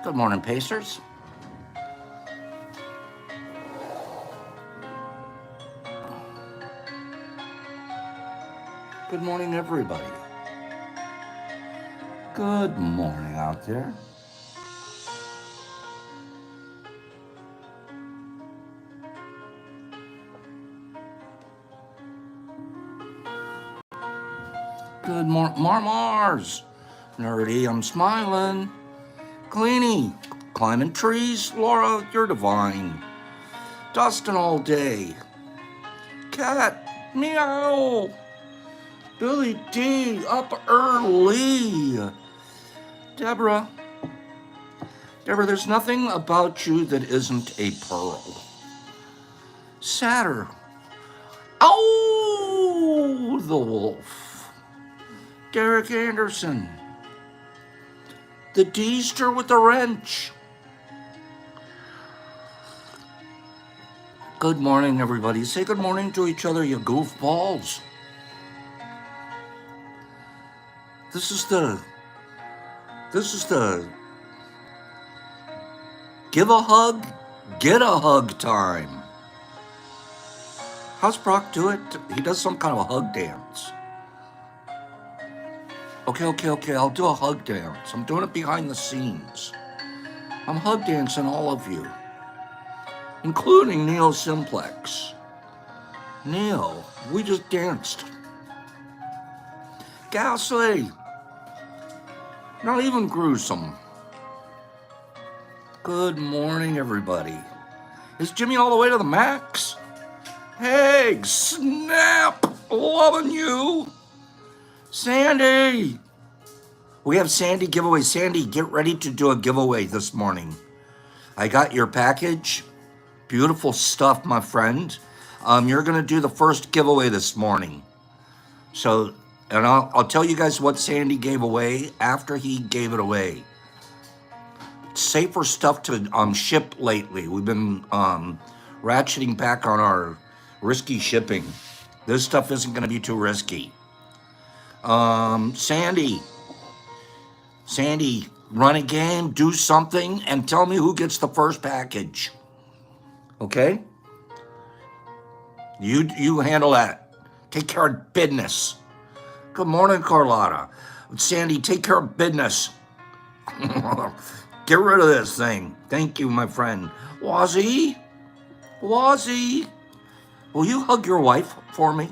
Good morning, Pacers. Good morning, everybody. Good morning out there. Good morning, Marmars. Nerdy, I'm smiling. Cleany, climbing trees. Laura, you're divine. Dustin all day. Cat, meow. Billy D, up early. Deborah, there's nothing about you that isn't a pearl. Satter, oh, the wolf. Derek Anderson, the Deester with the wrench. Good morning, everybody. Say good morning to each other, you goofballs. This is the give a hug, get a hug time. How's Brock do it? He does some kind of a hug dance. Okay, I'll do a hug dance. I'm doing it behind the scenes. I'm hug dancing all of you, including Neo Simplex. Neo, we just danced. Ghastly. Not even gruesome. Good morning, everybody. Is Jimmy all the way to the max? Hey, snap! Loving you. Sandy. We have Sandy giveaway. Sandy, get ready to do a giveaway this morning. I got your package. Beautiful stuff, my friend. You're going to do the first giveaway this morning. So, and I'll tell you guys what Sandy gave away after he gave it away. Safer stuff to ship lately. We've been ratcheting back on our risky shipping. This stuff isn't going to be too risky. Sandy, run a game, do something, and tell me who gets the first package. Okay? You handle that. Take care of business. Good morning, Carlotta. Sandy, take care of business. Get rid of this thing. Thank you, my friend. Wazzy, will you hug your wife for me?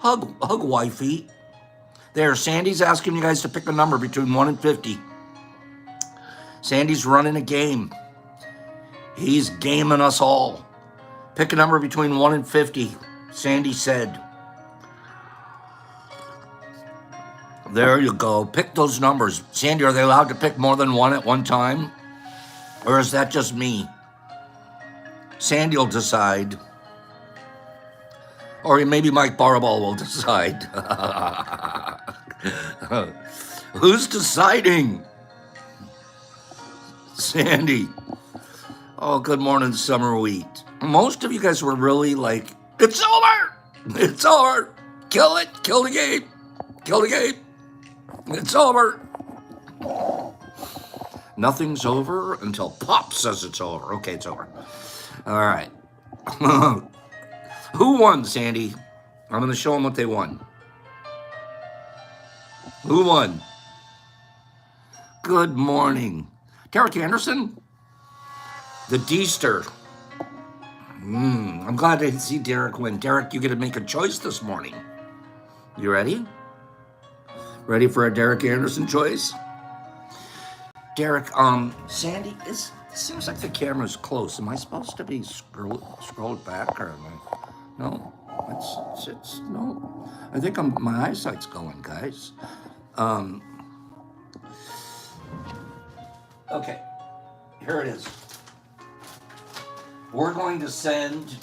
Hug wifey. There, Sandy's asking you guys to pick a number between 1 and 50. Sandy's running a game. He's gaming us all. Pick a number between 1 and 50, Sandy said. There you go. Pick those numbers. Sandy, are they allowed to pick more than one at one time? Or is that just me? Sandy will decide. Or maybe Mike Barball will decide. Who's deciding? Sandy. Oh, good morning, Summer Wheat. Most of you guys were really like, it's over! It's over! Kill it! Kill the game! Kill the game! It's over! Nothing's over until Pop says it's over. Okay, it's over. All right. Who won, Sandy? I'm going to show them what they won. Who won? Good morning. Derek Anderson? The Deester. I'm glad to see Derek win. Derek, you get to make a choice this morning. You ready? Ready for a Derek Anderson choice? Derek, Sandy, it seems like the camera's close. Am I supposed to be scrolled back or am I? No, it's no. I think my eyesight's going, guys. Okay, here it is. We're going to send,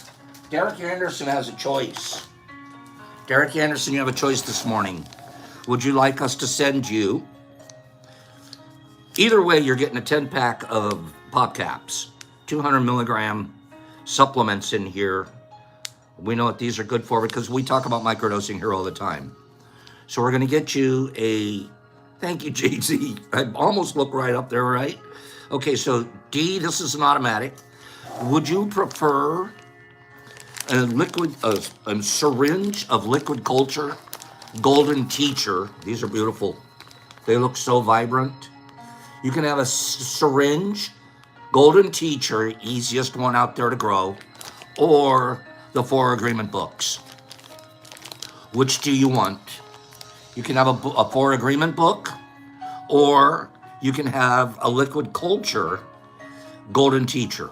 Derek Anderson has a choice. Derek Anderson, you have a choice this morning. Would you like us to send you, either way, you're getting a 10-pack of Pop Caps, 200 milligram supplements in here. We know what these are good for because we talk about microdosing here all the time. So we're going to get you a Thank you, JZ. I almost look right up there, right? Okay, so D, this is an automatic. Would you prefer a syringe of liquid culture, golden teacher? These are beautiful. They look so vibrant. You can have a syringe, golden teacher, easiest one out there to grow, or the Four Agreement books. Which do you want? You can have a Four Agreement book, or you can have a liquid culture golden teacher.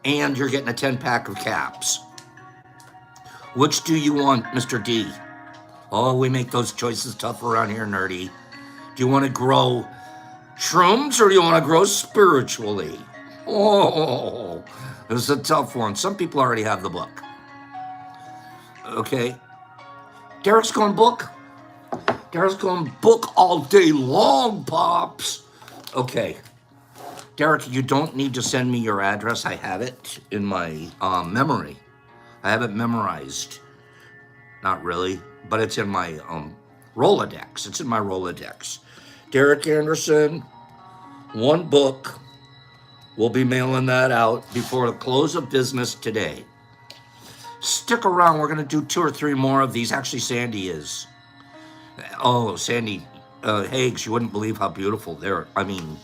And you're getting a 10-pack of caps. Which do you want, Mr. D? Oh, we make those choices tough around here, nerdy. Do you want to grow shrooms or do you want to grow spiritually? Oh, this is a tough one. Some people already have the book. Okay. Derek's going book. Derek's going book all day long, Pops. Okay. Derek, you don't need to send me your address. I have it in my memory. I have it memorized. Not really, but it's in my Rolodex. It's in my Rolodex. Derek Anderson, one book. We'll be mailing that out before the close of business today. Stick around. We're going to do 2 or 3 more of these. Actually, Sandy is. Oh, Sandy Higgs, you wouldn't believe how beautiful they're. I mean,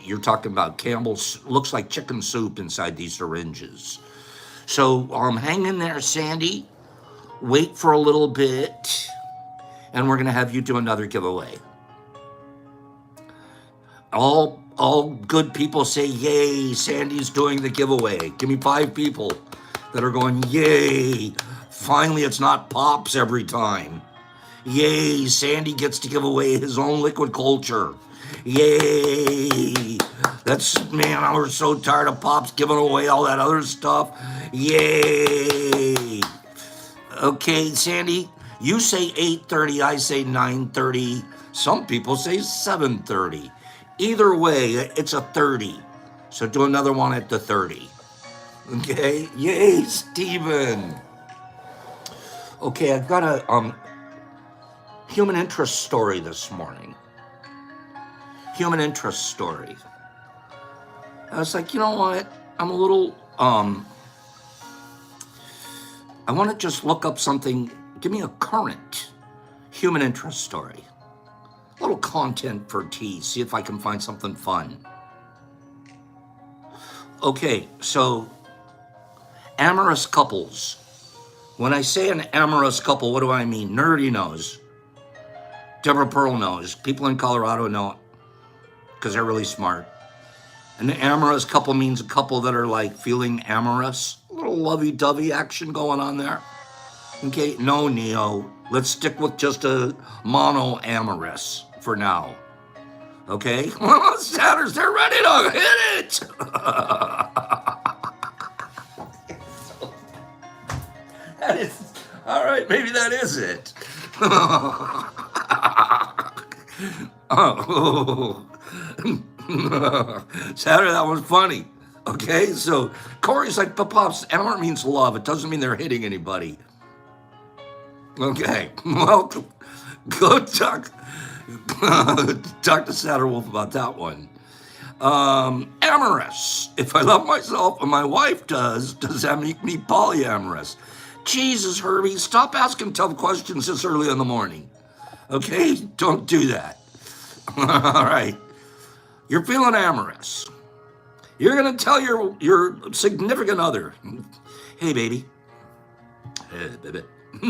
you're talking about Campbell's. Looks like chicken soup inside these syringes. So hang in there, Sandy. Wait for a little bit, and we're going to have you do another giveaway. All good people say, yay, Sandy's doing the giveaway. Give me 5 people that are going, yay. Finally, it's not Pops every time. Yay, Sandy gets to give away his own liquid culture. Yay. Man, I was so tired of Pops giving away all that other stuff. Yay. Okay, Sandy, you say 8:30, I say 9:30. Some people say 7:30. Either way, it's a 30. So do another one at the 30. Okay, yay, Steven. Okay, I've got a human interest story this morning. Human interest story. I was like, you know what? I'm a little, I want to just look up something. Give me a current human interest story. A little content for tea. See if I can find something fun. Okay, so amorous couples. When I say an amorous couple, what do I mean? Nerdy knows. Deborah Pearl knows. People in Colorado know because they're really smart. An amorous couple means a couple that are like feeling amorous. A little lovey-dovey action going on there. Okay, no, Neo. Let's stick with just a mono-amorous for now. Okay? Satyrs, they're ready to hit it! That is, all right, maybe that is it. Oh. Saturday, that was funny. Okay, so Corey's like, but Pops, amor means love. It doesn't mean they're hitting anybody. Okay, well, go talk to Satterwolf about that one. Amorous. If I love myself and my wife does that make me polyamorous? Jesus, Herbie, stop asking tough questions this early in the morning. Okay, don't do that. All right. You're feeling amorous. You're going to tell your significant other, hey, baby. Hey, baby.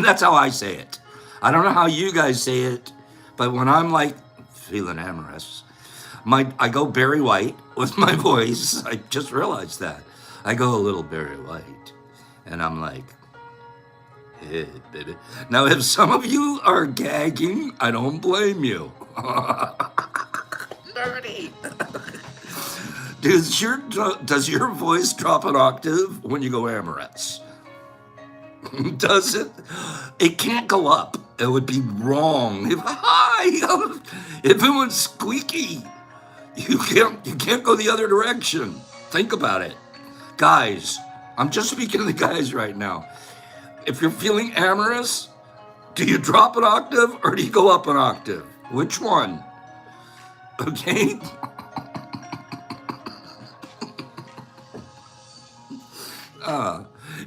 That's how I say it. I don't know how you guys say it, but when I'm like feeling amorous, I go Barry White with my voice. I just realized that. I go a little Barry White, and I'm like, hey, baby. Now, if some of you are gagging, I don't blame you. Nerdy. Does your voice drop an octave when you go amorous? Does it? It can't go up. It would be wrong. If it was squeaky, you can't go the other direction. Think about it. Guys, I'm just speaking to the guys right now. If you're feeling amorous, Do you drop an octave or do you go up an octave? Which one? Okay?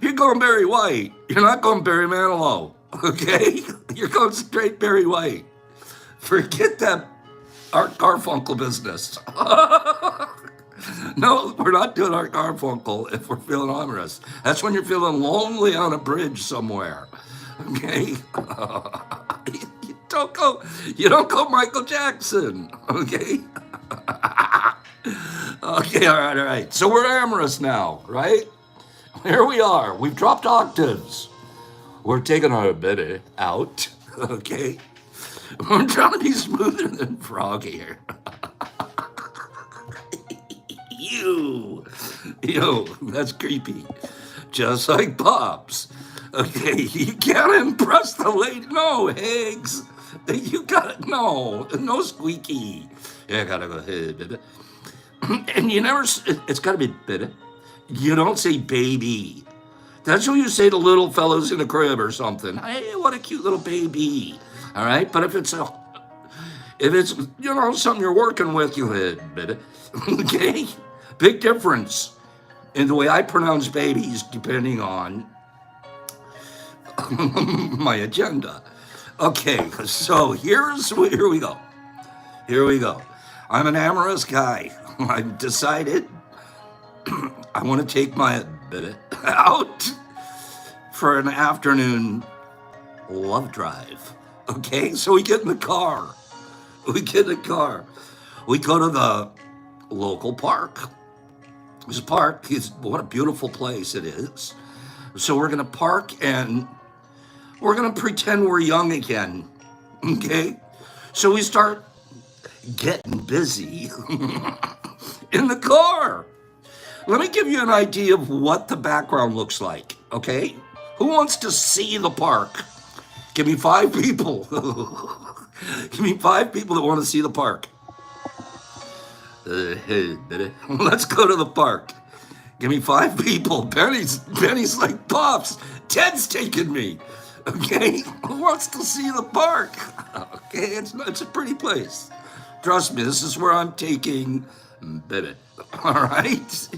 You're going Barry White. You're not going Barry Manilow. Okay? You're going straight Barry White. Forget that Art Garfunkel business. No, we're not doing Art Garfunkel if we're feeling amorous. That's when you're feeling lonely on a bridge somewhere. Okay? You don't go Michael Jackson. Okay? Okay, all right. So we're amorous now, right? Here we are. We've dropped octaves. We're taking our bitty out. Okay? We're trying to be smoother than Froggy here. Ew, that's creepy. Just like Pops. Okay, you can't impress the lady. No, Higgs. You gotta, no squeaky. Yeah, I gotta go, hey, baby. And you never, it's gotta be baby. You don't say baby. That's what you say to little fellows in a crib or something. Hey, what a cute little baby. All right, but if it's something you're working with, you hit, baby. Okay, big difference in the way I pronounce babies depending on my agenda. Okay, so here we go. Here we go. I'm an amorous guy. I've decided I want to take my baby out for an afternoon love drive. Okay, so we get in the car. We go to the local park. This park is, what a beautiful place it is. So we're gonna park and we're gonna pretend we're young again. Okay, so we start getting busy in the car. Let me give you an idea of what the background looks like, okay? Who wants to see the park? Give me 5 people. Give me 5 people that want to see the park. Let's go to the park. Give me 5 people. Benny's like, Pops, Ted's taking me. Okay? Who wants to see the park? Okay, it's a pretty place. Trust me, this is where I'm taking Benny. All right?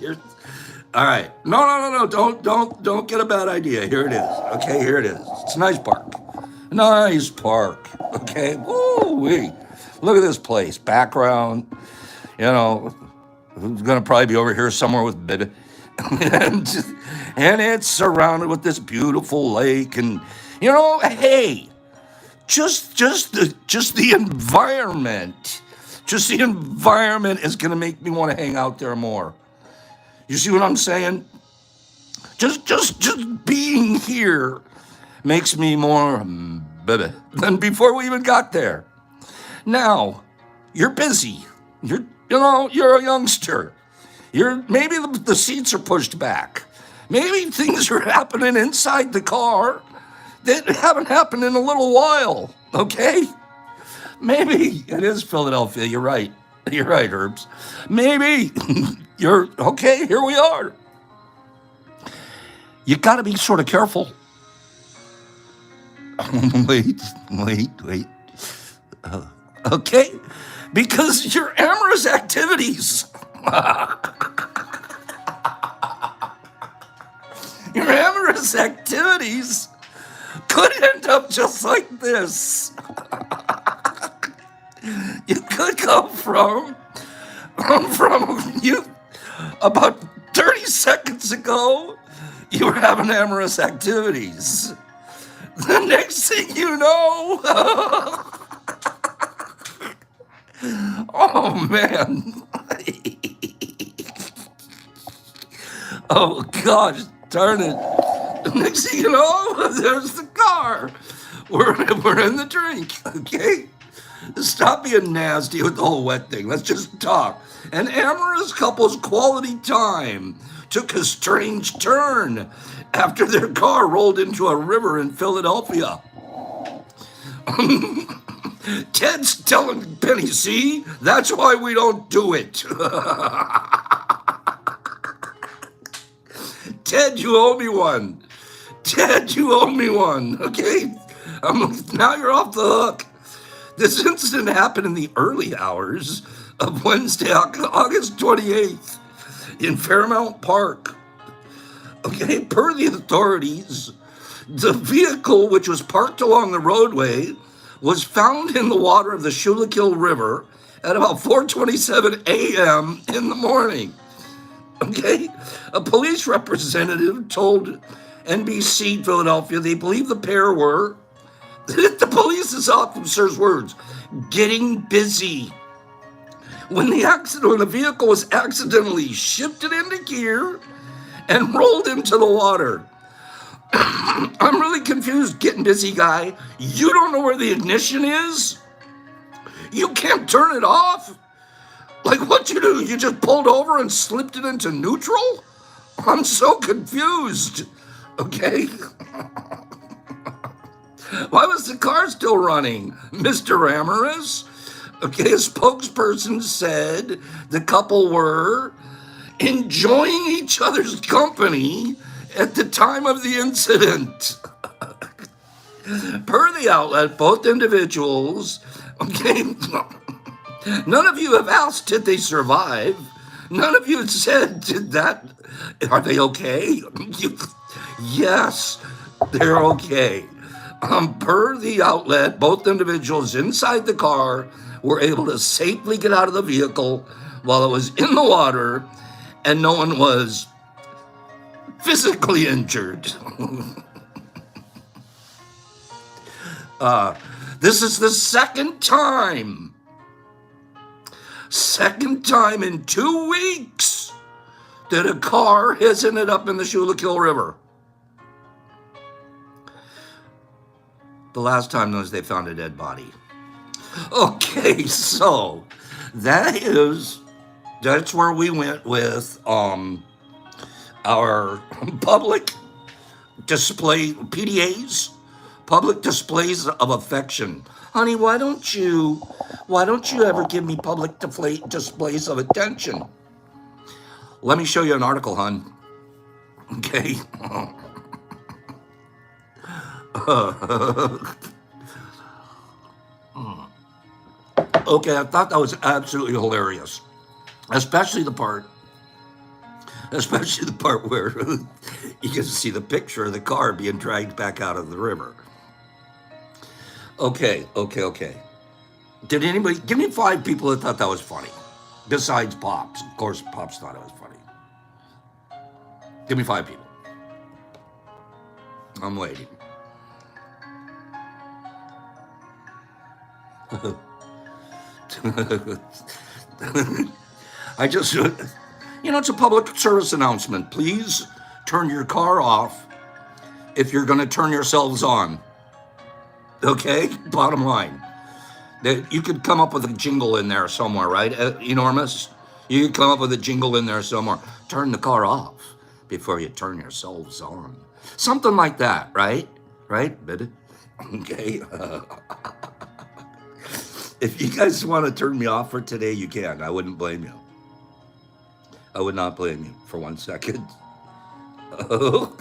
All right. No. Don't get a bad idea. Here it is. Okay, here it is. It's a nice park. Nice park. Okay. Woo-wee. Look at this place. Background. Who's gonna probably be over here somewhere with baby. and it's surrounded with this beautiful lake, and hey, just the environment. Just the environment is gonna make me want to hang out there more. You see what I'm saying? Just being here makes me more baby than before we even got there. Now, you're busy. You're a youngster. Maybe the seats are pushed back. Maybe things are happening inside the car that haven't happened in a little while. Okay? Maybe it is Philadelphia. You're right. You're right, Herbs. Maybe you're okay. Here we are. You got to be sort of careful. Wait. Okay, because your amorous activities, could end up just like this. You could go from you about 30 seconds ago, you were having amorous activities. The next thing you know, oh man. Oh gosh, darn it. The next thing you know, there's the car. We're in the drink, okay? Stop being nasty with the whole wet thing. Let's just talk. An amorous couple's quality time took a strange turn after their car rolled into a river in Philadelphia. Ted's telling Penny, see, that's why we don't do it. Ted, you owe me one. Okay? Now you're off the hook. This incident happened in the early hours of Wednesday, August 28th in Fairmount Park. Okay, per the authorities, the vehicle, which was parked along the roadway, was found in the water of the Schuylkill River at about 4:27 a.m. in the morning. Okay, a police representative told NBC Philadelphia they believe the pair were, the police officer's words, getting busy when the vehicle was accidentally shifted into gear and rolled into the water. I'm really confused, getting busy guy. You don't know where the ignition is? You can't turn it off? Like, what you do? You just pulled over and slipped it into neutral? I'm so confused. Okay? Why was the car still running, Mr. Ramirez? Okay, a spokesperson said the couple were enjoying each other's company at the time of the incident. Per the outlet, both individuals, okay, none of you have asked, did they survive? None of you have said, are they okay? Yes, they're okay. Per the outlet, both individuals inside the car were able to safely get out of the vehicle while it was in the water, and no one was physically injured. This is the second time in 2 weeks that a car has ended up in the Schuylkill River. The last time was they found a dead body. Okay, so that's where we went with our public display, PDAs, public displays of affection. Honey, why don't you ever give me public displays of attention? Let me show you an article, hon. Okay. Okay, I thought that was absolutely hilarious, especially the part where you get to see the picture of the car being dragged back out of the river. Okay. Did anybody, give me 5 people that thought that was funny, besides Pops. Of course, Pops thought it was funny. Give me 5 people. I'm waiting. I just, it's a public service announcement. Please turn your car off if you're going to turn yourselves on. Okay? Bottom line. You could come up with a jingle in there somewhere, right? Enormous? You could come up with a jingle in there somewhere. Turn the car off before you turn yourselves on. Something like that, right? Right, baby? Okay. If you guys want to turn me off for today, you can. I wouldn't blame you. I would not blame you for 1 second. Oh,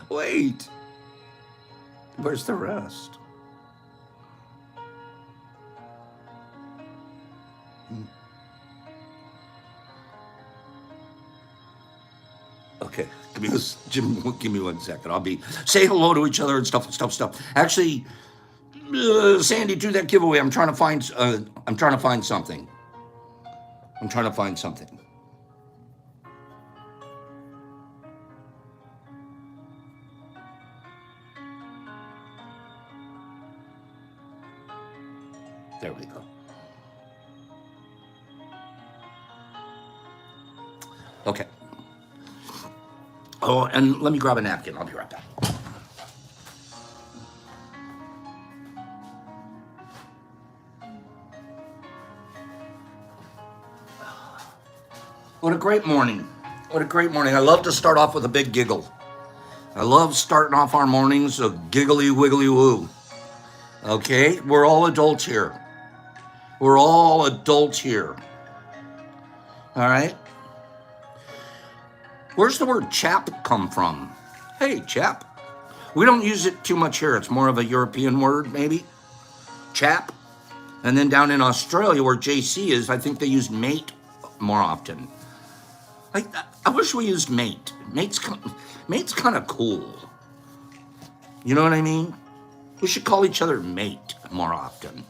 wait. Where's the rest? Okay, give me 1 second. I'll say hello to each other and stuff. Actually, Sandy, do that giveaway. I'm trying to find something. There we go. Okay. Oh, and let me grab a napkin. I'll be right back. What a great morning. What a great morning. I love to start off with a big giggle. I love starting off our mornings a giggly wiggly woo. Okay? We're all adults here. All right? Where's the word chap come from? Hey, chap. We don't use it too much here. It's more of a European word, maybe. Chap. And then down in Australia, where JC is, I think they use mate more often. I wish we used mate. Mate's kind of cool. You know what I mean? We should call each other mate more often.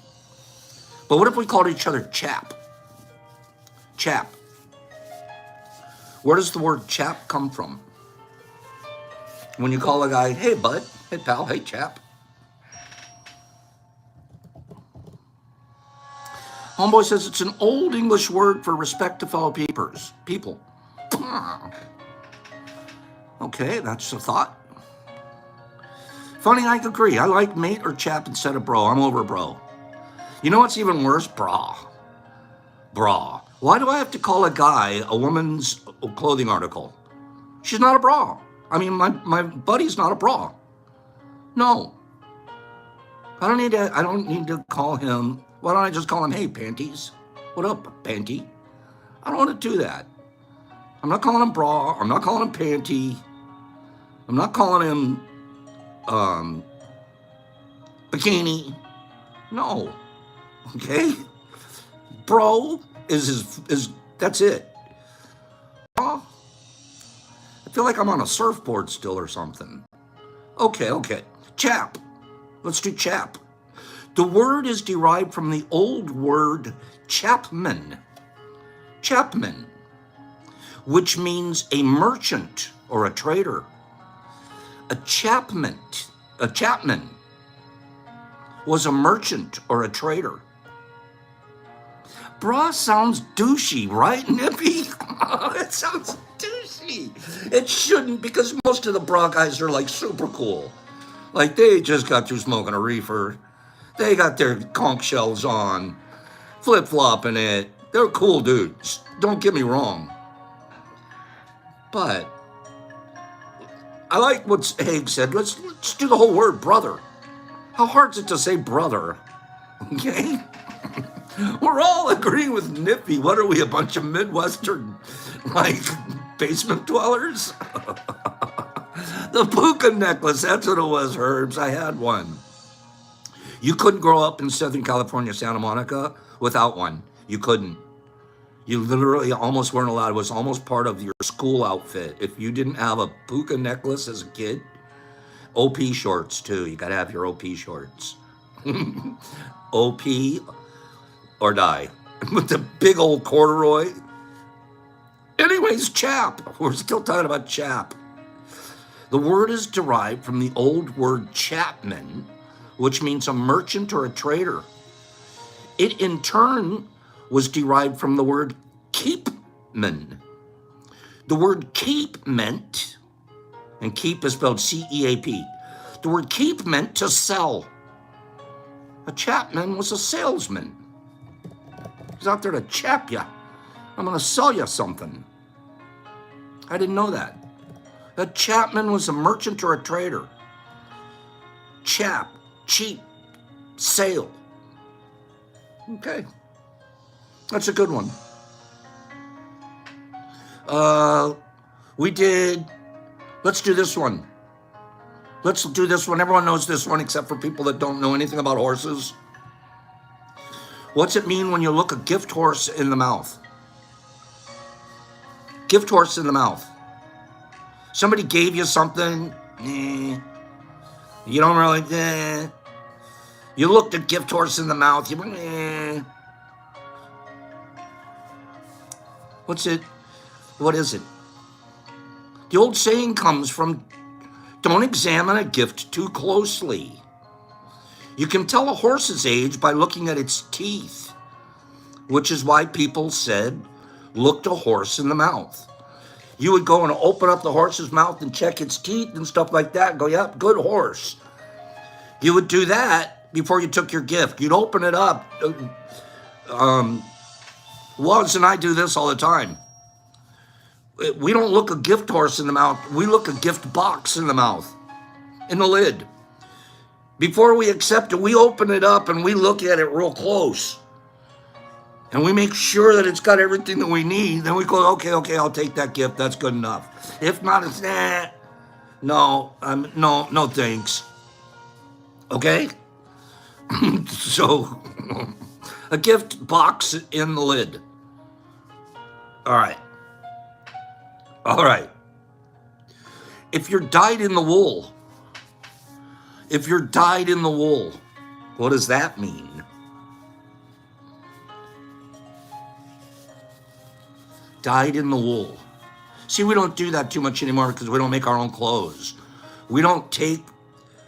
But what if we called each other chap? Chap. Where does the word chap come from? When you call a guy, hey bud, hey pal, hey chap. Homeboy says it's an old English word for respect to fellow people. Okay, that's a thought. Funny, I agree. I like mate or chap instead of bro. I'm over bro. You know what's even worse? Bra. Bra. Why do I have to call a guy a woman's clothing article? She's not a bra. I mean, my buddy's not a bra. No. I don't need to call him. Why don't I just call him, hey, panties? What up, panty? I don't want to do that. I'm not calling him bra. I'm not calling him panty. I'm not calling him bikini. No. Okay? Bro is that's it. Bra? I feel like I'm on a surfboard still or something. Okay. Chap. Let's do chap. The word is derived from the old word chapman. Chapman, which means a merchant or a trader. A chapman was a merchant or a trader. Bra sounds douchey, right, Nippy? It sounds douchey. It shouldn't, because most of the bra guys are like super cool. Like they just got through smoking a reefer. They got their conch shells on, flip-flopping it. They're cool dudes. Don't get me wrong. But I like what Haig said. Let's do the whole word brother. How hard is it to say brother? Okay? We're all agreeing with Nippy. What are we, a bunch of Midwestern, like, basement dwellers? The puka necklace, that's what it was, Herbs. I had one. You couldn't grow up in Southern California, Santa Monica, without one. You couldn't. You literally almost weren't allowed. It was almost part of your school outfit. If you didn't have a puka necklace as a kid, OP shorts too. You got to have your OP shorts. OP or die. With the big old corduroy. Anyways, chap. We're still talking about chap. The word is derived from the old word chapman, which means a merchant or a trader. It in turn was derived from the word keepman. The word keep meant, and keep is spelled C-E-A-P. The word keep meant to sell. A chapman was a salesman. He's out there to chap you. I'm going to sell you something. I didn't know that. A chapman was a merchant or a trader. Chap, cheap, sale. Okay. That's a good one. Let's do this one. Let's do this one. Everyone knows this one except for people that don't know anything about horses. What's it mean when you look a gift horse in the mouth? Gift horse in the mouth. Somebody gave you something. You don't really. You looked a gift horse in the mouth. You went. What's it? What is it? The old saying comes from, don't examine a gift too closely. You can tell a horse's age by looking at its teeth, which is why people said, looked a horse in the mouth. You would go and open up the horse's mouth and check its teeth and stuff like that and go, yep, good horse. You would do that before you took your gift. You'd open it up. Logs and I do this all the time. We don't look a gift horse in the mouth. We look a gift box in the mouth, in the lid. Before we accept it, we open it up and we look at it real close. And we make sure that it's got everything that we need. Then we go, okay, I'll take that gift. That's good enough. If not, it's No, no, thanks. Okay? So, a gift box in the lid. All right. All right. If you're dyed in the wool, if you're dyed in the wool, what does that mean? Dyed in the wool. See, we don't do that too much anymore because we don't make our own clothes. We don't take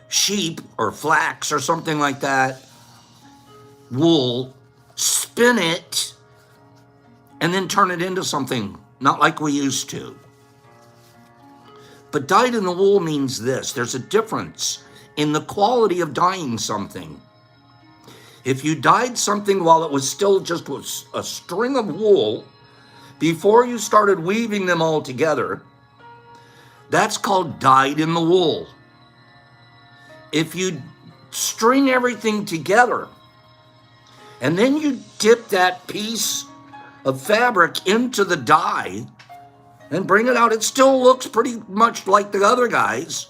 sheep or flax or something like that, wool, spin it, and then turn it into something, not like we used to. But dyed in the wool means this. There's a difference in the quality of dyeing something. If you dyed something while it was still just a string of wool, before you started weaving them all together, that's called dyed in the wool. If you string everything together and then you dip that piece of fabric into the dye and bring it out, it still looks pretty much like the other guys,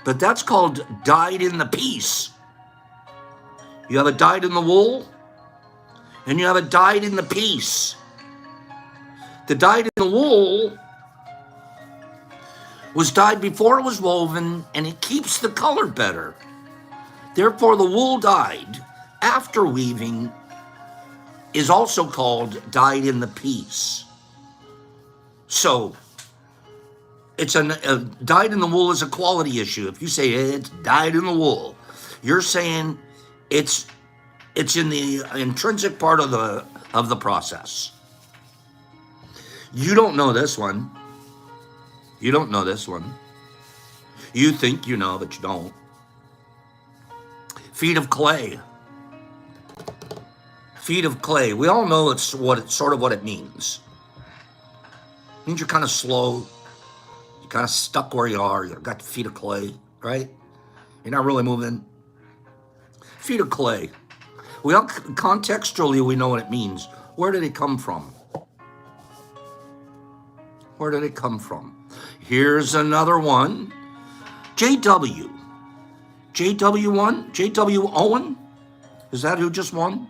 but that's called dyed in the piece. You have a dyed in the wool and you have a dyed in the piece. The dyed in the wool was dyed before it was woven, and it keeps the color better. Therefore, the wool dyed after weaving is also called dyed in the piece. So, it's dyed in the wool is a quality issue. If you say it's dyed in the wool, you're saying it's in the intrinsic part of the process. You don't know this one. You don't know this one. You think you know, but you don't. Feet of clay. Feet of clay. We all know it's sort of what it means. It means you're kind of slow. You're kind of stuck where you are. You've got feet of clay, right? You're not really moving. Feet of clay. We all contextually we know what it means. Where did it come from? Where did it come from? Here's another one. JW. JW won? JW Owen? Is that who just won?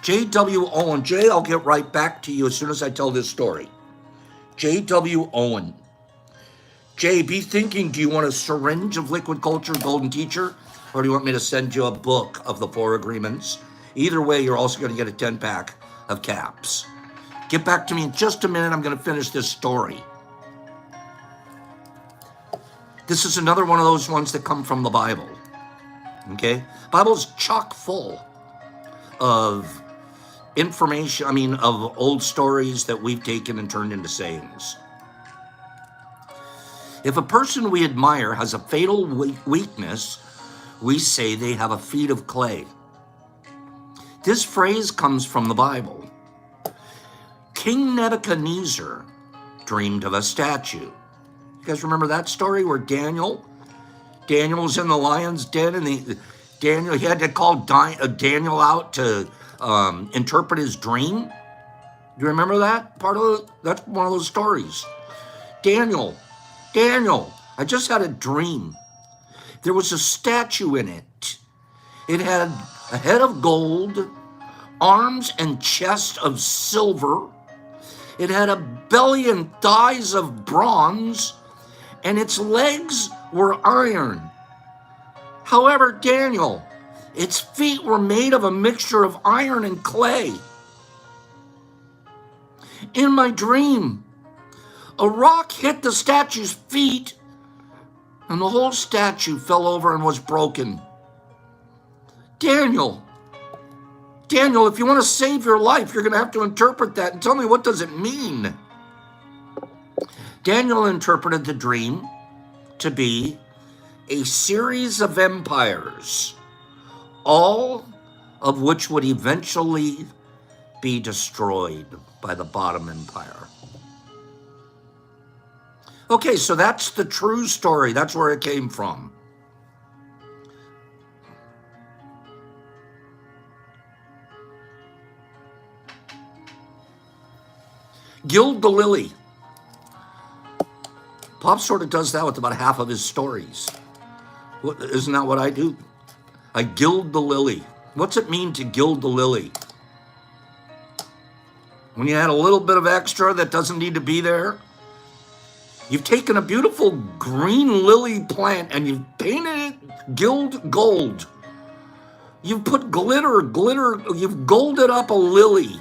JW Owen. Jay, I'll get right back to you as soon as I tell this story. JW Owen. Jay, be thinking, do you want a syringe of liquid culture, golden teacher? Or do you want me to send you a book of the 4 agreements? Either way, you're also going to get a 10-pack of caps. Get back to me in just a minute. I'm going to finish this story. This is another one of those ones that come from the Bible. Okay? Bible's chock full of information, of old stories that we've taken and turned into sayings. If a person we admire has a fatal weakness, we say they have a feet of clay. This phrase comes from the Bible. King Nebuchadnezzar dreamed of a statue. You guys remember that story where Daniel was in the lion's den and he had to call Daniel out to interpret his dream? Do you remember that that's one of those stories. Daniel, I just had a dream. There was a statue in it. It had a head of gold, arms and chest of silver. It had a belly and thighs of bronze, and its legs were iron. However, Daniel, its feet were made of a mixture of iron and clay. In my dream, a rock hit the statue's feet, and the whole statue fell over and was broken. Daniel, if you want to save your life, you're going to have to interpret that and tell me, what does it mean? Daniel interpreted the dream to be a series of empires, all of which would eventually be destroyed by the bottom empire. Okay, so that's the true story. That's where it came from. Gild the lily. Pop sort of does that with about half of his stories. Isn't that what I do? I gild the lily. What's it mean to gild the lily? When you add a little bit of extra that doesn't need to be there. You've taken a beautiful green lily plant and you've painted it gild gold. You've put glitter, you've golded up a lily.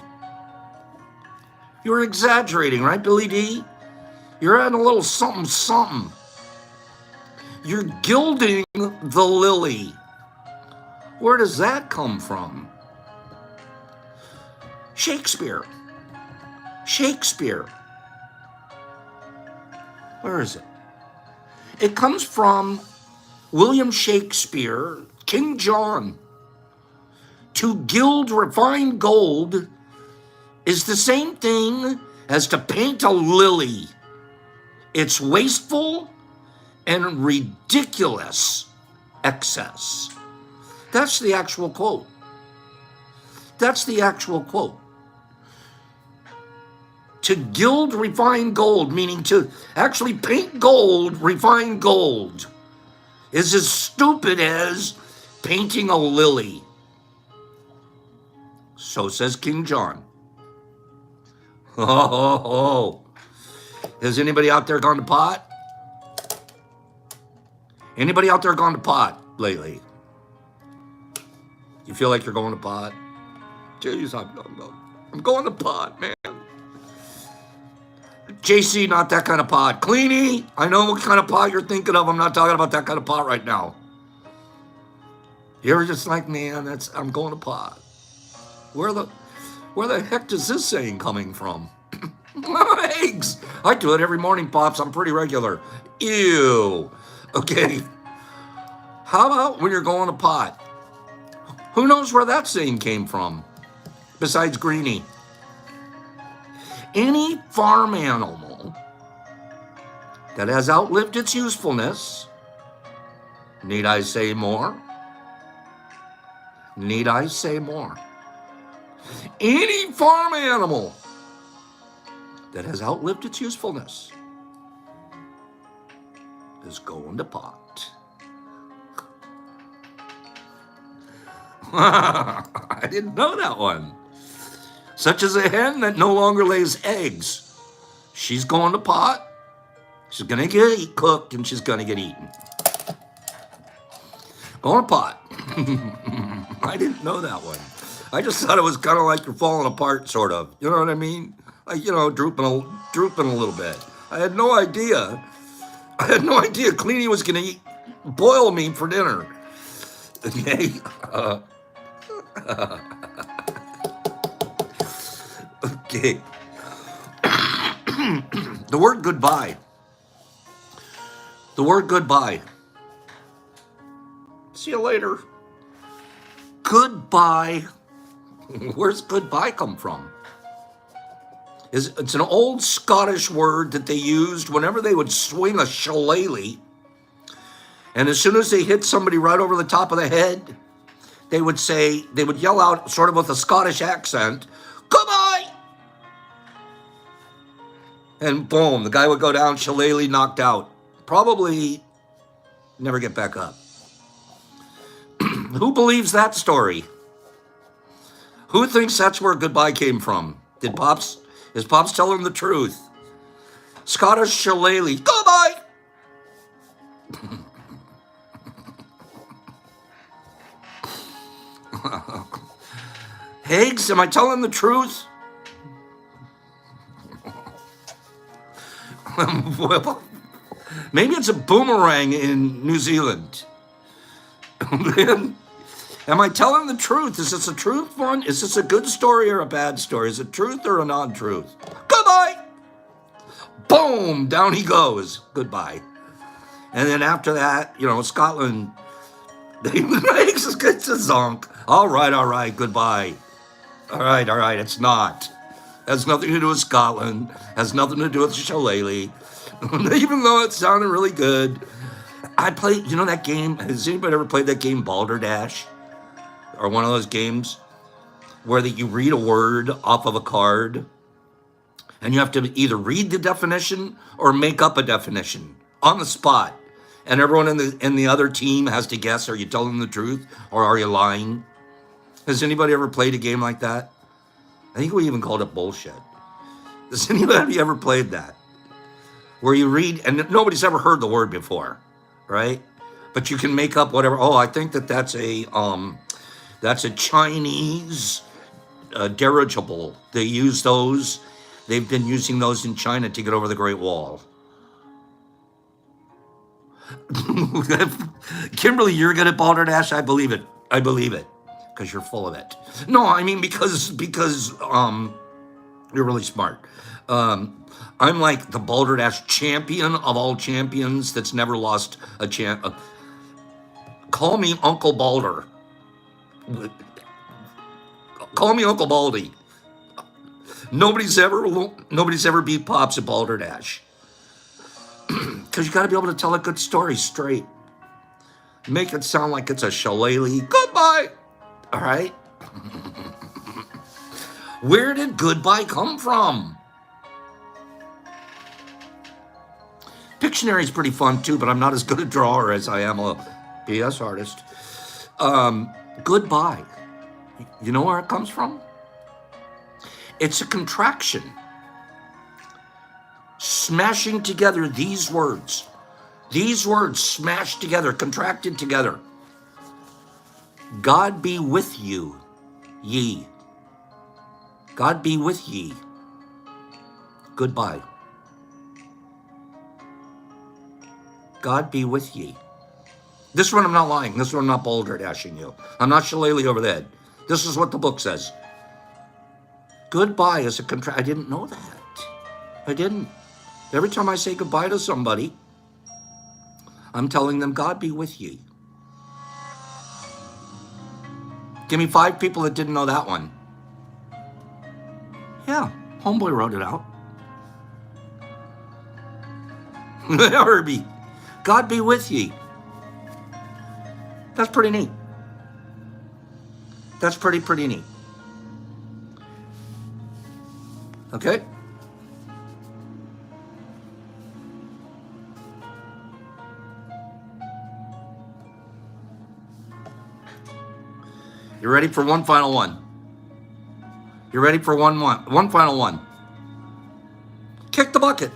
You're exaggerating, right, Billy D? You're adding a little something, something. You're gilding the lily. Where does that come from? Shakespeare. Shakespeare. Where is it? It comes from William Shakespeare, King John. To gild refined gold is the same thing as to paint a lily. It's wasteful and ridiculous excess. That's the actual quote. That's the actual quote. To gild refined gold, meaning to actually paint gold, refined gold, is as stupid as painting a lily. So says King John. Oh. Has anybody out there gone to pot? Anybody out there gone to pot lately? You feel like you're going to pot? Jeez, I'm going to pot, man. JC, not that kind of pot. Cleanie, I know what kind of pot you're thinking of. I'm not talking about that kind of pot right now. You're just like, man, I'm going to pot. Where the heck does this saying coming from? Eggs. I do it every morning, Pops. I'm pretty regular. Ew. Okay. How about when you're going to pot? Who knows where that saying came from? Besides Greenie. Any farm animal that has outlived its usefulness, need I say more? Need I say more? Any farm animal that has outlived its usefulness is going to pot. I didn't know that one. Such as a hen that no longer lays eggs. She's going to pot. She's going to get cooked and she's going to get eaten. Going to pot. I didn't know that one. I just thought it was kind of like you're falling apart, sort of. You know what I mean? Like, drooping a little bit. I had no idea. Cleanie was going to eat boil meat for dinner. Okay. Okay. The word goodbye. The word goodbye. See you later. Goodbye. Where's goodbye come from? It's an old Scottish word that they used whenever they would swing a shillelagh. And as soon as they hit somebody right over the top of the head, they would yell out, sort of with a Scottish accent, goodbye! And boom, the guy would go down, shillelagh knocked out. Probably never get back up. Who believes that story? Who thinks that's where goodbye came from? Is Pops telling the truth? Scottish shillelagh, goodbye! Higgs, am I telling the truth? Well, maybe it's a boomerang in New Zealand. Am I telling the truth? Is this a truth one? Is this a good story or a bad story? Is it truth or a non-truth? Goodbye! Boom! Down he goes. Goodbye. And then after that, Scotland, they makes us get to zonk. All right, goodbye. All right, it's not. Has nothing to do with Scotland. Has nothing to do with shillelagh. Even though it sounded really good. I played, that game. Has anybody ever played that game, Balderdash? Or one of those games where you read a word off of a card And you have to either read the definition or make up a definition on the spot. And everyone in the other team has to guess, are you telling the truth or are you lying? Has anybody ever played a game like that? I think we even called it bullshit. Has anybody ever played that? Where you read, and nobody's ever heard the word before, right? But you can make up whatever. Oh, I think that's a Chinese dirigible. They use those. They've been using those in China to get over the Great Wall. Kimberly, you're good at balderdash. I believe it. I believe it because you're full of it. No, I mean because you're really smart. I'm like the balderdash champion of all champions that's never lost a champ. Call me Uncle Balder. Call me Uncle Baldy. Nobody's ever beat Pops at balderdash. Because you got to be able to tell a good story straight. Make it sound like it's a shillelagh. Goodbye. All right? Where did goodbye come from? Pictionary is pretty fun too, but I'm not as good a drawer as I am a BS artist. Goodbye. You know where it comes from? It's a contraction. Smashing together these words smashed together, contracted together. God be with you, ye. God be with ye. Goodbye. God be with ye. This one I'm not lying. This one I'm not balderdashing you. I'm not shillelagh over the head. This is what the book says. Goodbye is a contract. I didn't know that. I didn't. Every time I say goodbye to somebody, I'm telling them, God be with ye. Give me 5 people that didn't know that one. Yeah, homeboy wrote it out. Herbie, God be with ye. That's pretty neat. That's pretty neat. Okay? You ready for one final one? You ready for one final one? Kick the bucket.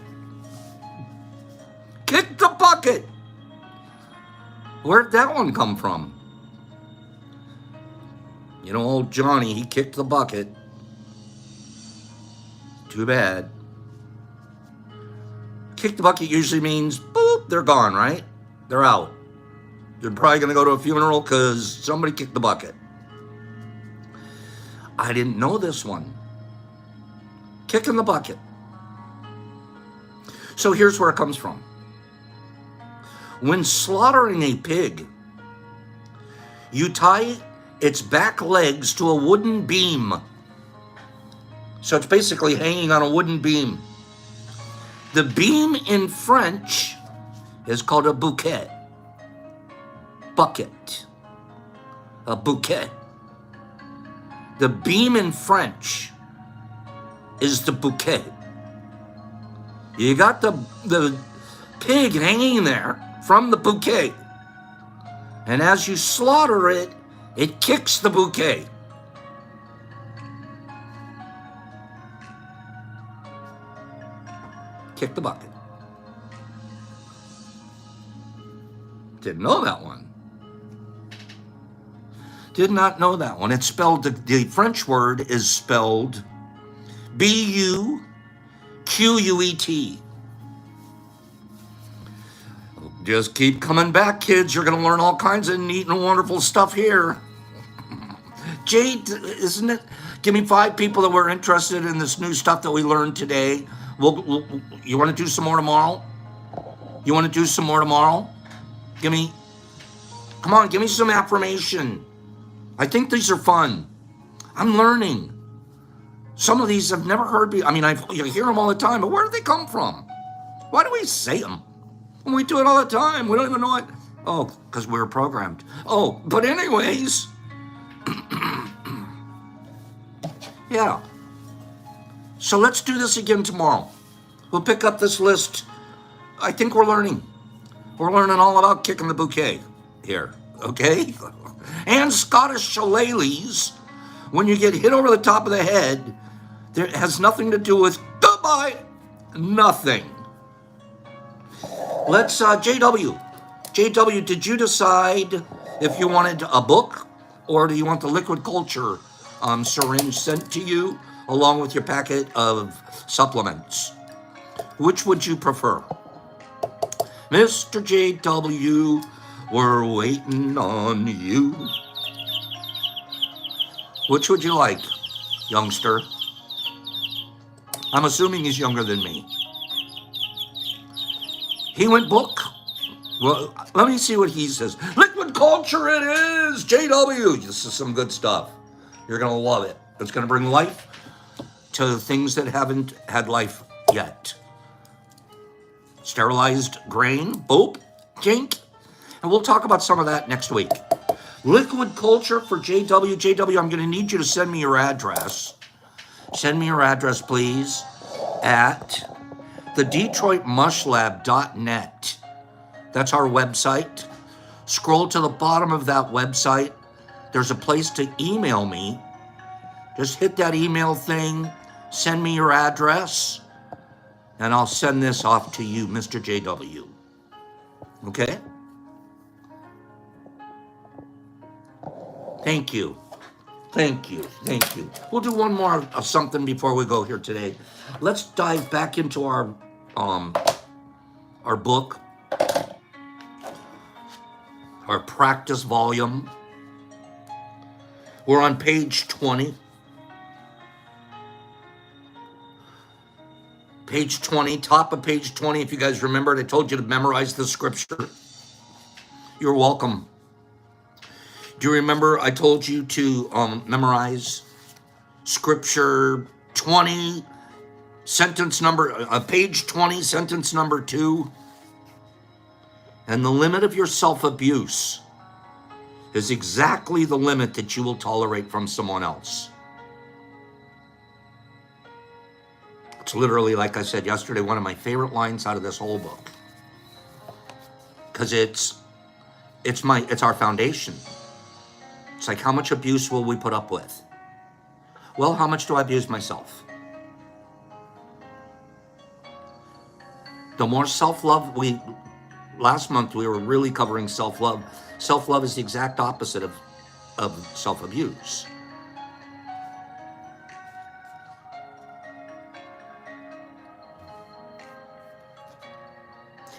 Kick the bucket. Where'd that one come from? You know, old Johnny, he kicked the bucket. Too bad. Kick the bucket usually means, boop, they're gone, right? They're out. They're probably going to go to a funeral because somebody kicked the bucket. I didn't know this one. Kicking the bucket. So here's where it comes from. When slaughtering a pig, you tie its back legs to a wooden beam. So it's basically hanging on a wooden beam. The beam in French is called a bouquet. Bucket. A bouquet. The beam in French is the bouquet. You got the pig hanging there from the bouquet. And as you slaughter it, it kicks the bouquet. Kick the bucket. Didn't know that one. Did not know that one. It's spelled, the French word is spelled B-U-Q-U-E-T. Just keep coming back, kids. You're going to learn all kinds of neat and wonderful stuff here. Jade, isn't it? Give me 5 people that were interested in this new stuff that we learned today. You want to do some more tomorrow? You want to do some more tomorrow? Come on, give me some affirmation. I think these are fun. I'm learning. Some of these I've never heard. You hear them all the time, but where do they come from? Why do we say them? We do it all the time. We don't even know it. Oh, because we're programmed. Oh, but anyways. Yeah. So let's do this again tomorrow. We'll pick up this list. I think we're learning. We're learning all about kicking the bouquet here, okay? And Scottish shillelaghs, when you get hit over the top of the head, it has nothing to do with goodbye. Nothing. Let's, JW. JW, did you decide if you wanted a book or do you want the liquid culture syringe sent to you along with your packet of supplements? Which would you prefer? Mr. JW, we're waiting on you. Which would you like, youngster? I'm assuming he's younger than me. He went book. Well, let me see what he says. Liquid culture it is, JW. This is some good stuff. You're going to love it. It's going to bring life to things that haven't had life yet. Sterilized grain, boop, kink. And we'll talk about some of that next week. Liquid culture for JW. JW, I'm going to need you to send me your address. Send me your address, please, at thedetroitmushlab.net. That's our website. Scroll to the bottom of that website. There's a place to email me. Just hit that email thing. Send me your address. And I'll send this off to you, Mr. JW. Okay? Thank you. Thank you. Thank you. We'll do one more of something before we go here today. Let's dive back into our book, our practice volume. We're on page 20. Page 20, top of page 20. If you guys remembered, I told you to memorize the scripture. You're welcome. Do you remember I told you to memorize scripture 20, sentence number, page 20, sentence number 2? And the limit of your self-abuse is exactly the limit that you will tolerate from someone else. It's literally, like I said yesterday, one of my favorite lines out of this whole book. Because it's our foundation. It's like, how much abuse will we put up with? Well, how much do I abuse myself? The more self-love last month we were really covering self-love. Self-love is the exact opposite of self-abuse.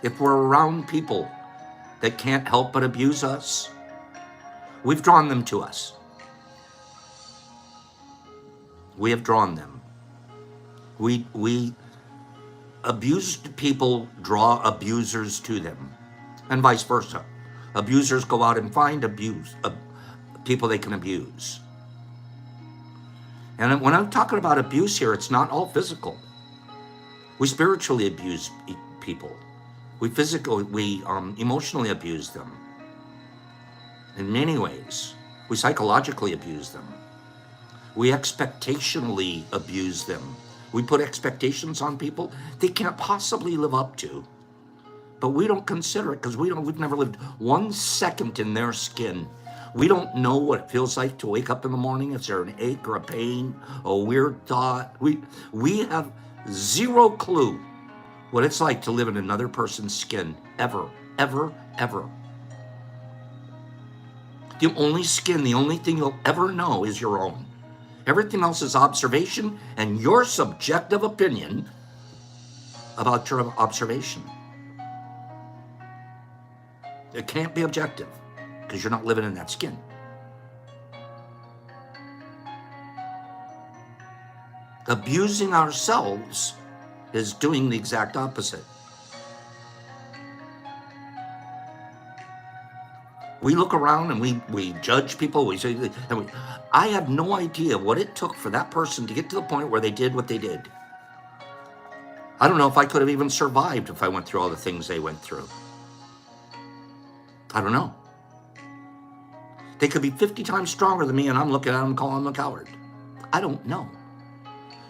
If we're around people that can't help but abuse us, we've drawn them to us. We have drawn them. We abused people draw abusers to them, and vice versa. Abusers go out and find people they can abuse. And when I'm talking about abuse here, it's not all physical. We spiritually abuse people. We emotionally abuse them. In many ways, we psychologically abuse them. We expectationally abuse them. We put expectations on people they can't possibly live up to. But we don't consider it because we've never lived 1 second in their skin. We don't know what it feels like to wake up in the morning. Is there an ache or a pain, a weird thought? We have zero clue what it's like to live in another person's skin, ever, ever, ever. The only thing you'll ever know is your own. Everything else is observation and your subjective opinion about your observation. It can't be objective because you're not living in that skin. Abusing ourselves is doing the exact opposite. We look around and we judge people. I have no idea what it took for that person to get to the point where they did what they did. I don't know if I could have even survived if I went through all the things they went through. I don't know. They could be 50 times stronger than me and I'm looking at them and calling them a coward. I don't know.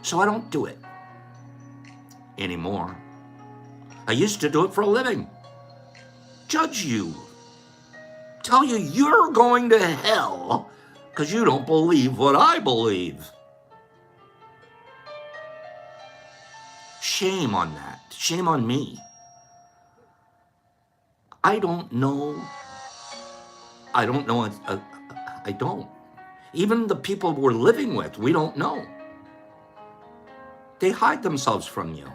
So I don't do it. anymore. I used to do it for a living. Judge you. Tell you you're going to hell because you don't believe what I believe. Shame on that. Shame on me. I don't know. I don't. Even the people we're living with, we don't know. They hide themselves from you.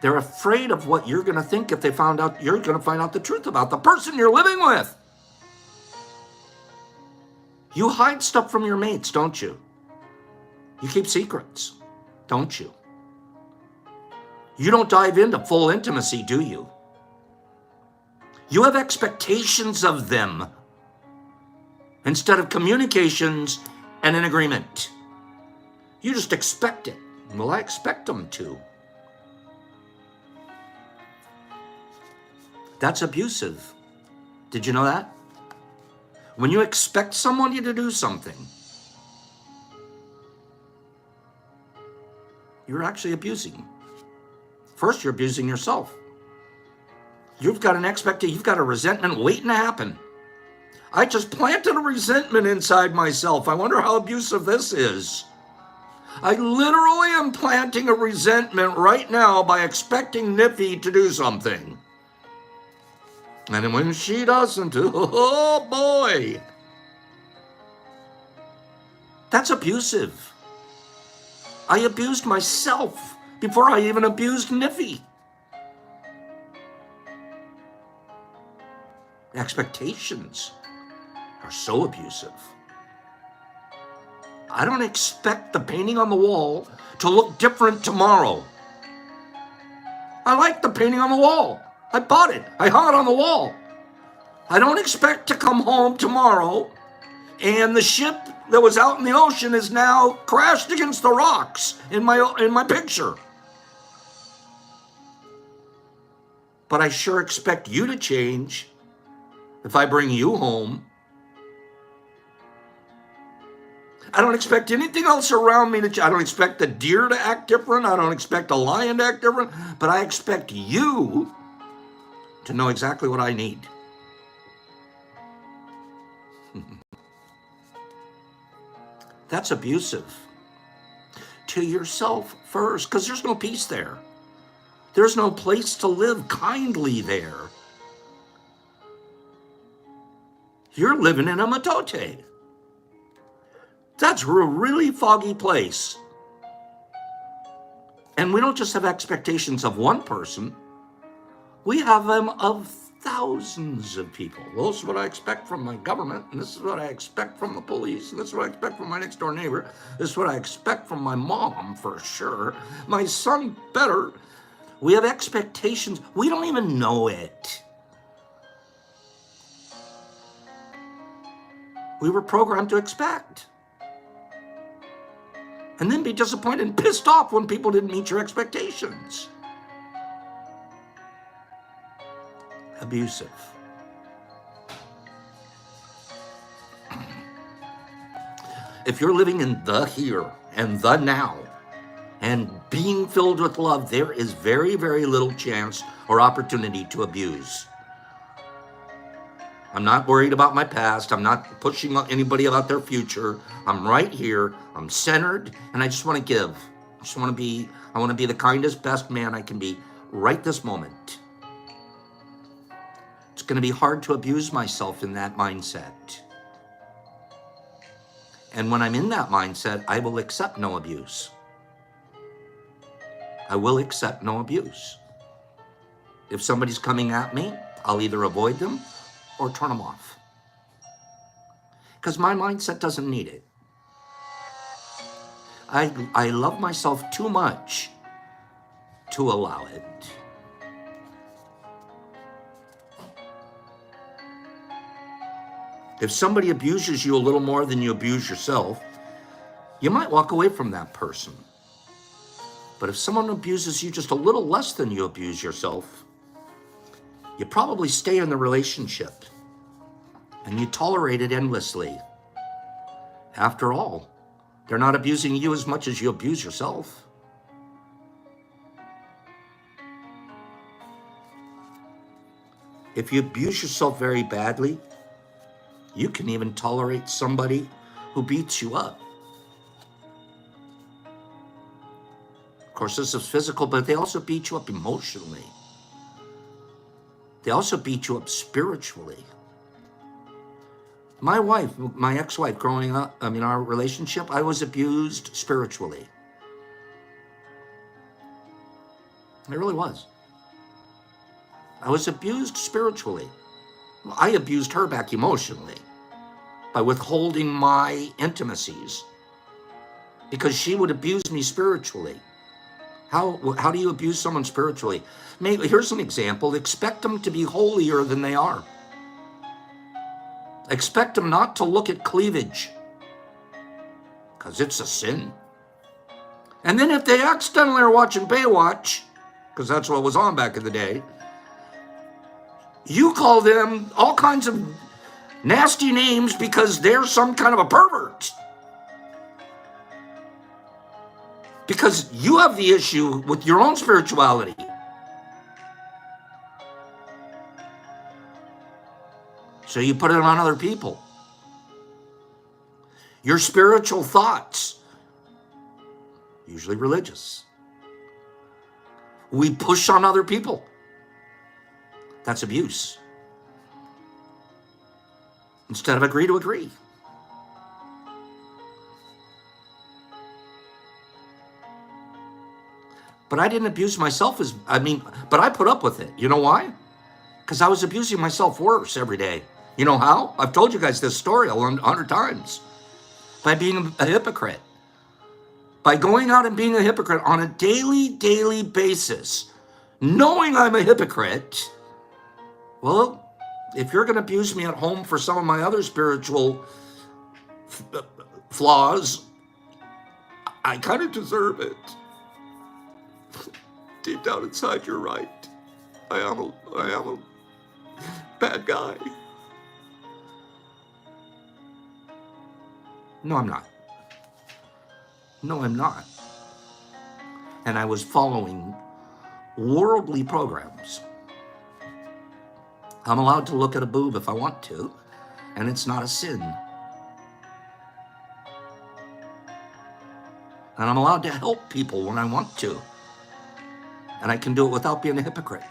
They're afraid of what you're going to think if they found out you're going to find out the truth about the person you're living with. You hide stuff from your mates, don't you? You keep secrets, don't you? You don't dive into full intimacy, do you? You have expectations of them instead of communications and an agreement. You just expect it. Well, I expect them to. That's abusive. Did you know that? When you expect somebody to do something, you're actually abusing. First, you're abusing yourself. You've got an expectation, you've got a resentment waiting to happen. I just planted a resentment inside myself. I wonder how abusive this is. I literally am planting a resentment right now by expecting Niffy to do something. And when she doesn't, oh boy. That's abusive. I abused myself before I even abused Niffy. Expectations are so abusive. I don't expect the painting on the wall to look different tomorrow. I like the painting on the wall. I bought it. I hung it on the wall. I don't expect to come home tomorrow and the ship that was out in the ocean is now crashed against the rocks in my picture. But I sure expect you to change if I bring you home. I don't expect anything else around me to change. I don't expect the deer to act different. I don't expect a lion to act different. But I expect you to know exactly what I need. That's abusive. To yourself first, because there's no peace there. There's no place to live kindly there. You're living in a matote. That's a really foggy place. And we don't just have expectations of one person. We have them of thousands of people. Well, this is what I expect from my government, and this is what I expect from the police, and this is what I expect from my next door neighbor. This is what I expect from my mom, for sure. My son better. We have expectations. We don't even know it. We were programmed to expect. And then be disappointed and pissed off when people didn't meet your expectations. Abusive. If you're living in the here and the now and being filled with love, there is very, very little chance or opportunity to abuse. I'm not worried about my past. I'm not pushing anybody about their future. I'm right here. I'm centered, and I just want to give. I want to be the kindest, best man I can be right this moment. It's going to be hard to abuse myself in that mindset. And when I'm in that mindset, I will accept no abuse. I will accept no abuse. If somebody's coming at me, I'll either avoid them or turn them off. Because my mindset doesn't need it. I love myself too much to allow it. If somebody abuses you a little more than you abuse yourself, you might walk away from that person. But if someone abuses you just a little less than you abuse yourself, you probably stay in the relationship and you tolerate it endlessly. After all, they're not abusing you as much as you abuse yourself. If you abuse yourself very badly, you can even tolerate somebody who beats you up. Of course, this is physical, but they also beat you up emotionally. They also beat you up spiritually. My wife, my ex-wife, growing up, our relationship, I was abused spiritually. I really was. I was abused spiritually. I abused her back emotionally by withholding my intimacies because she would abuse me spiritually. How do you abuse someone spiritually? Maybe here's an example. Expect them to be holier than they are. Expect them not to look at cleavage because it's a sin. And then if they accidentally are watching Baywatch, because that's what was on back in the day, you call them all kinds of nasty names because they're some kind of a pervert. Because you have the issue with your own spirituality. So you put it on other people. Your spiritual thoughts, usually religious, we push on other people. That's abuse. Instead of agree to agree. But I didn't abuse myself but I put up with it. You know why? Because I was abusing myself worse every day. You know how? I've told you guys this story 100 times. By being a hypocrite. By going out and being a hypocrite on a daily basis. Knowing I'm a hypocrite. Well, if you're going to abuse me at home for some of my other spiritual flaws, I kind of deserve it. Deep down inside, you're right. I am a bad guy. No, I'm not. No, I'm not. And I was following worldly programs. I'm allowed to look at a boob if I want to, and it's not a sin. And I'm allowed to help people when I want to. And I can do it without being a hypocrite.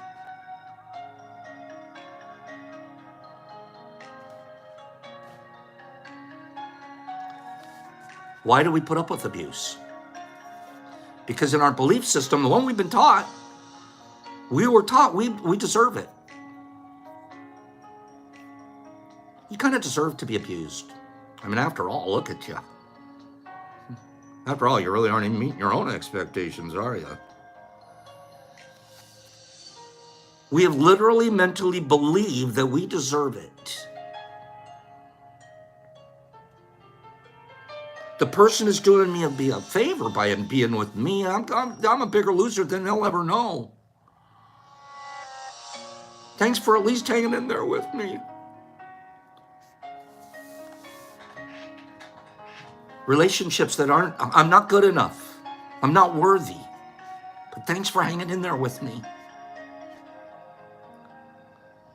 Why do we put up with abuse? Because in our belief system, the one we've been taught, we were taught we deserve it. You kind of deserve to be abused. After all, look at you. After all, you really aren't even meeting your own expectations, are you? We have literally mentally believed that we deserve it. The person is doing me a favor by being with me. I'm a bigger loser than they'll ever know. Thanks for at least hanging in there with me. Relationships that I'm not good enough. I'm not worthy. But thanks for hanging in there with me.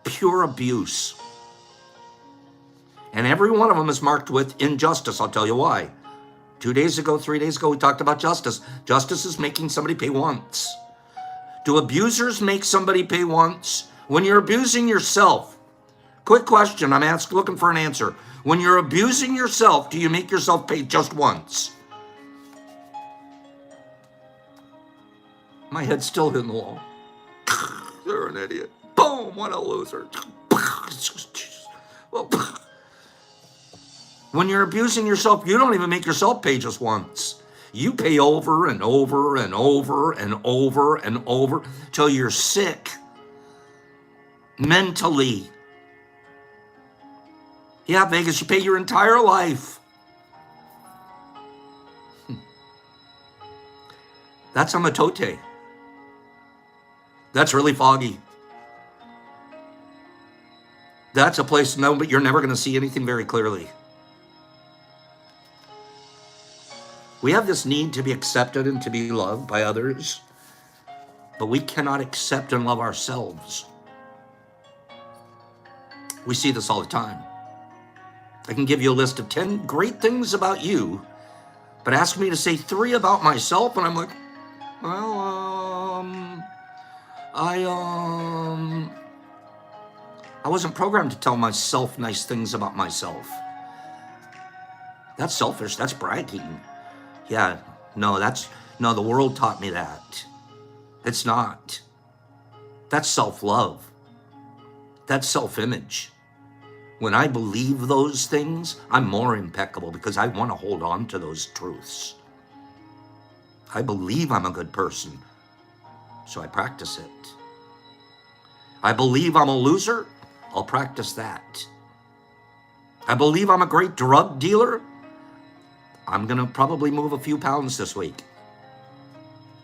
Pure abuse. And every one of them is marked with injustice. I'll tell you why. 3 days ago, we talked about justice. Justice is making somebody pay once. Do abusers make somebody pay once? When you're abusing yourself, quick question, looking for an answer. When you're abusing yourself, do you make yourself pay just once? My head's still hitting the wall. You're an idiot. Boom, what a loser. When you're abusing yourself, you don't even make yourself pay just once. You pay over and over and over and over and over till you're sick mentally. Yeah, Vegas, you pay your entire life. That's a matote. That's really foggy. That's a place but you're never going to see anything very clearly. We have this need to be accepted and to be loved by others, but we cannot accept and love ourselves. We see this all the time. I can give you a list of 10 great things about you, but ask me to say 3 about myself, and I'm like, well, I wasn't programmed to tell myself nice things about myself. That's selfish. That's bragging. Yeah, no, the world taught me that. It's not. That's self-love. That's self-image. When I believe those things, I'm more impeccable because I want to hold on to those truths. I believe I'm a good person, so I practice it. I believe I'm a loser, I'll practice that. I believe I'm a great drug dealer, I'm gonna probably move a few pounds this week.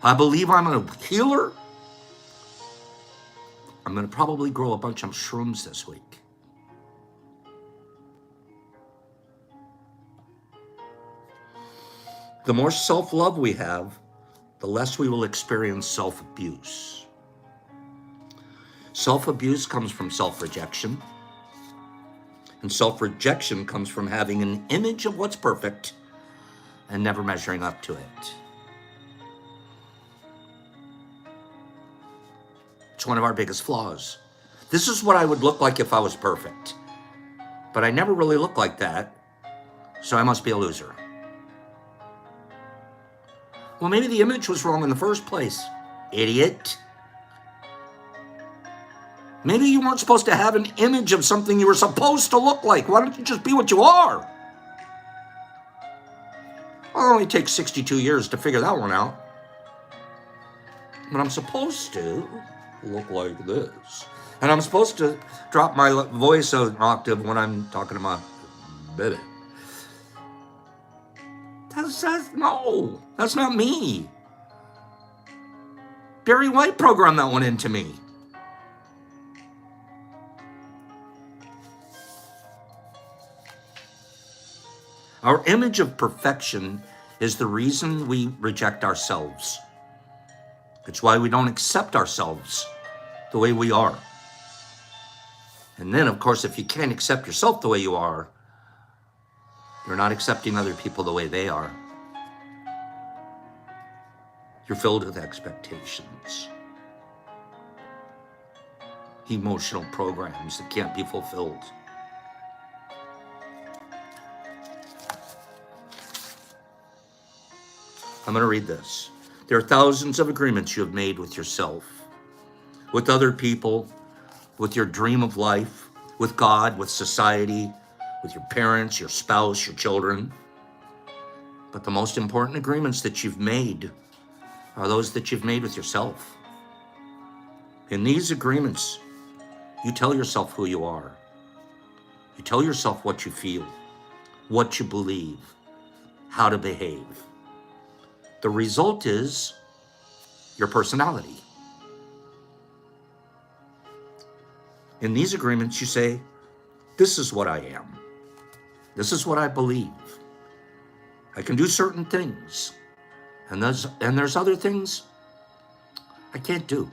I believe I'm a healer, I'm gonna probably grow a bunch of shrooms this week. The more self-love we have, the less we will experience self-abuse. Self-abuse comes from self-rejection, and self-rejection comes from having an image of what's perfect and never measuring up to it. It's one of our biggest flaws. This is what I would look like if I was perfect, but I never really look like that, so I must be a loser. Well, maybe the image was wrong in the first place, idiot. Maybe you weren't supposed to have an image of something you were supposed to look like. Why don't you just be what you are? Well, it only takes 62 years to figure that one out. But I'm supposed to look like this. And I'm supposed to drop my voice an octave when I'm talking to my baby. No, that's not me. Barry White programmed that one into me. Our image of perfection is the reason we reject ourselves. It's why we don't accept ourselves the way we are. And then, of course, if you can't accept yourself the way you are, you're not accepting other people the way they are. You're filled with expectations, emotional programs that can't be fulfilled. I'm going to read this. There are thousands of agreements you have made with yourself, with other people, with your dream of life, with God, with society, with your parents, your spouse, your children. But the most important agreements that you've made are those that you've made with yourself. In these agreements, you tell yourself who you are. You tell yourself what you feel, what you believe, how to behave. The result is your personality. In these agreements, you say, this is what I am. This is what I believe. I can do certain things. And there's other things I can't do.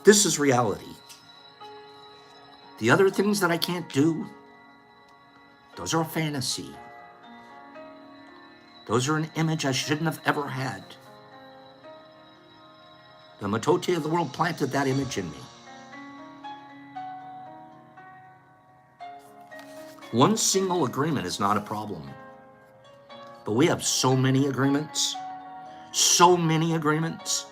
This is reality. The other things that I can't do, those are a fantasy. Those are an image I shouldn't have ever had. The Matote of the world planted that image in me. One single agreement is not a problem. But we have so many agreements. So many agreements.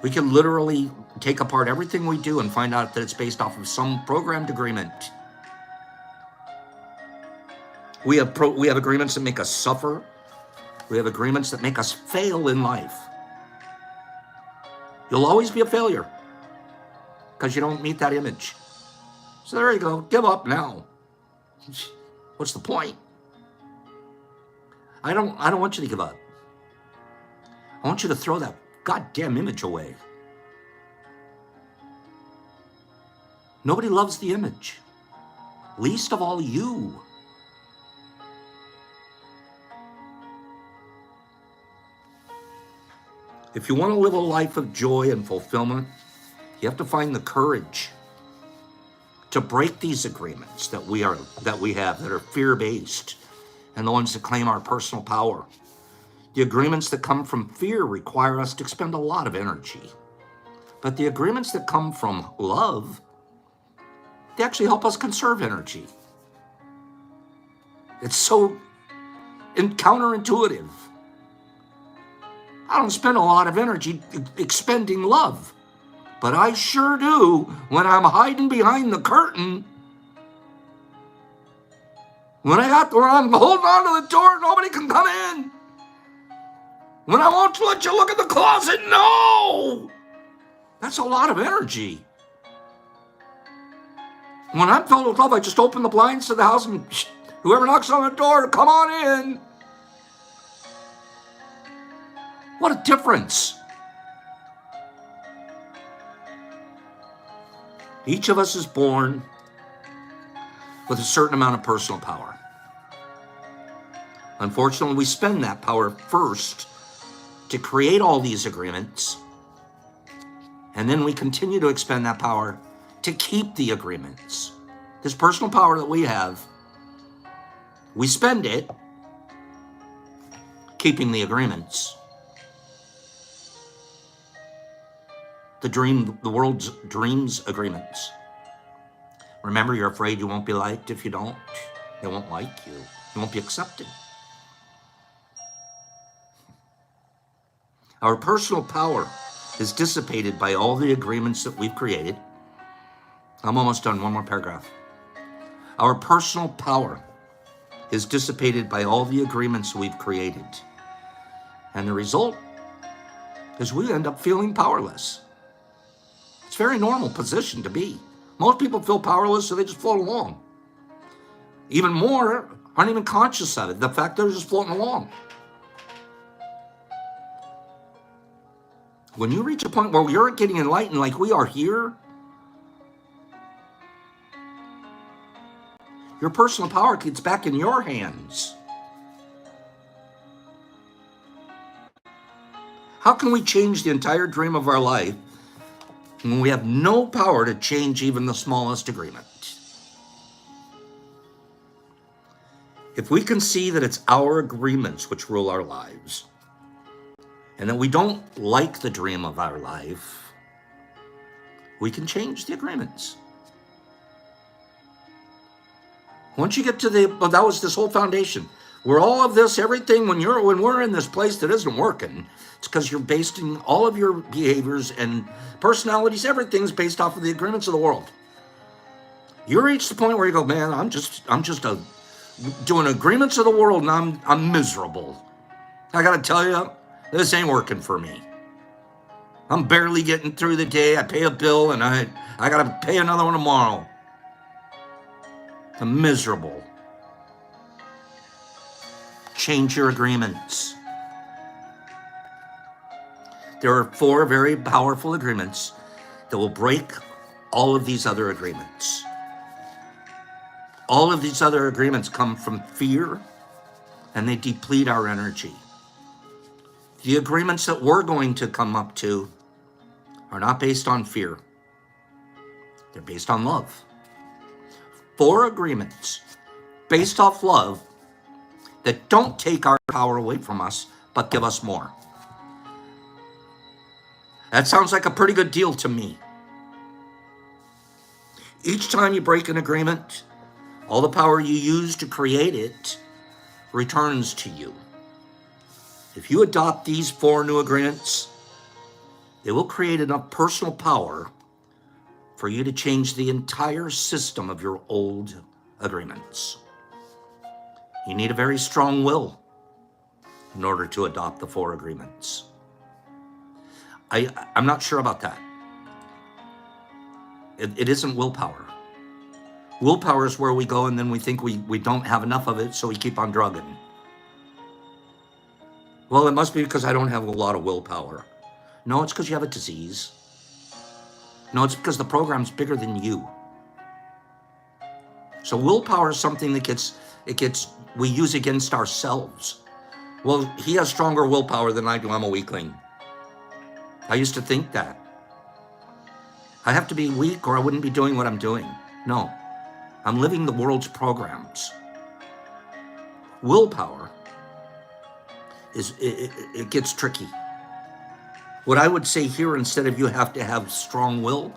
We can literally take apart everything we do and find out that it's based off of some programmed agreement. We have agreements that make us suffer. We have agreements that make us fail in life. You'll always be a failure because you don't meet that image. So there you go. Give up now. What's the point? I don't want you to give up. I want you to throw that goddamn image away. Nobody loves the image. Least of all you. If you want to live a life of joy and fulfillment, you have to find the courage to break these agreements that we have that are fear-based and the ones that claim our personal power. The agreements that come from fear require us to expend a lot of energy. But the agreements that come from love, they actually help us conserve energy. It's so counterintuitive. I don't spend a lot of energy expending love, but I sure do when I'm hiding behind the curtain. When I'm holding on to the door, nobody can come in. When I won't let you look at the closet, no! That's a lot of energy. When I'm filled with love, I just open the blinds to the house and whoever knocks on the door, come on in. What a difference. Each of us is born with a certain amount of personal power. Unfortunately, we spend that power first to create all these agreements, and then we continue to expend that power to keep the agreements. This personal power that we have, we spend it keeping the agreements. The world's dreams agreements. Remember, you're afraid you won't be liked if you don't. They won't like you. You won't be accepted. Our personal power is dissipated by all the agreements that we've created. I'm almost done. One more paragraph. Our personal power is dissipated by all the agreements we've created. And the result is we end up feeling powerless. It's a very normal position to be. Most people feel powerless, so they just float along. Even more aren't even conscious of it, the fact they're just floating along. When you reach a point where you're getting enlightened like we are here, your personal power gets back in your hands. How can we change the entire dream of our life when we have no power to change even the smallest agreement? If we can see that it's our agreements which rule our lives, and that we don't like the dream of our life, we can change the agreements. Once you get to that was this whole foundation. Where all of this, everything, when we're in this place that isn't working, it's because you're basing all of your behaviors and personalities, everything's based off of the agreements of the world. You reach the point where you go, man, I'm just doing agreements of the world, and I'm miserable. I gotta tell you, this ain't working for me. I'm barely getting through the day. I pay a bill and I gotta pay another one tomorrow. I'm miserable. Change your agreements. There are 4 very powerful agreements that will break all of these other agreements. All of these other agreements come from fear, and they deplete our energy. The agreements that we're going to come up to are not based on fear. They're based on love. 4 agreements based off love that don't take our power away from us, but give us more. That sounds like a pretty good deal to me. Each time you break an agreement, all the power you use to create it returns to you. If you adopt these 4 new agreements, they will create enough personal power for you to change the entire system of your old agreements. You need a very strong will in order to adopt the 4 agreements. I'm not sure about that. It isn't willpower. Willpower is where we go and then we think we don't have enough of it, so we keep on drugging. Well, it must be because I don't have a lot of willpower. No, it's because you have a disease. No, it's because the program's bigger than you. So willpower is something that we use against ourselves. Well, he has stronger willpower than I do. I'm a weakling. I used to think that. I have to be weak or I wouldn't be doing what I'm doing. No, I'm living the world's programs. Willpower it gets tricky. What I would say here, instead of you have to have strong will,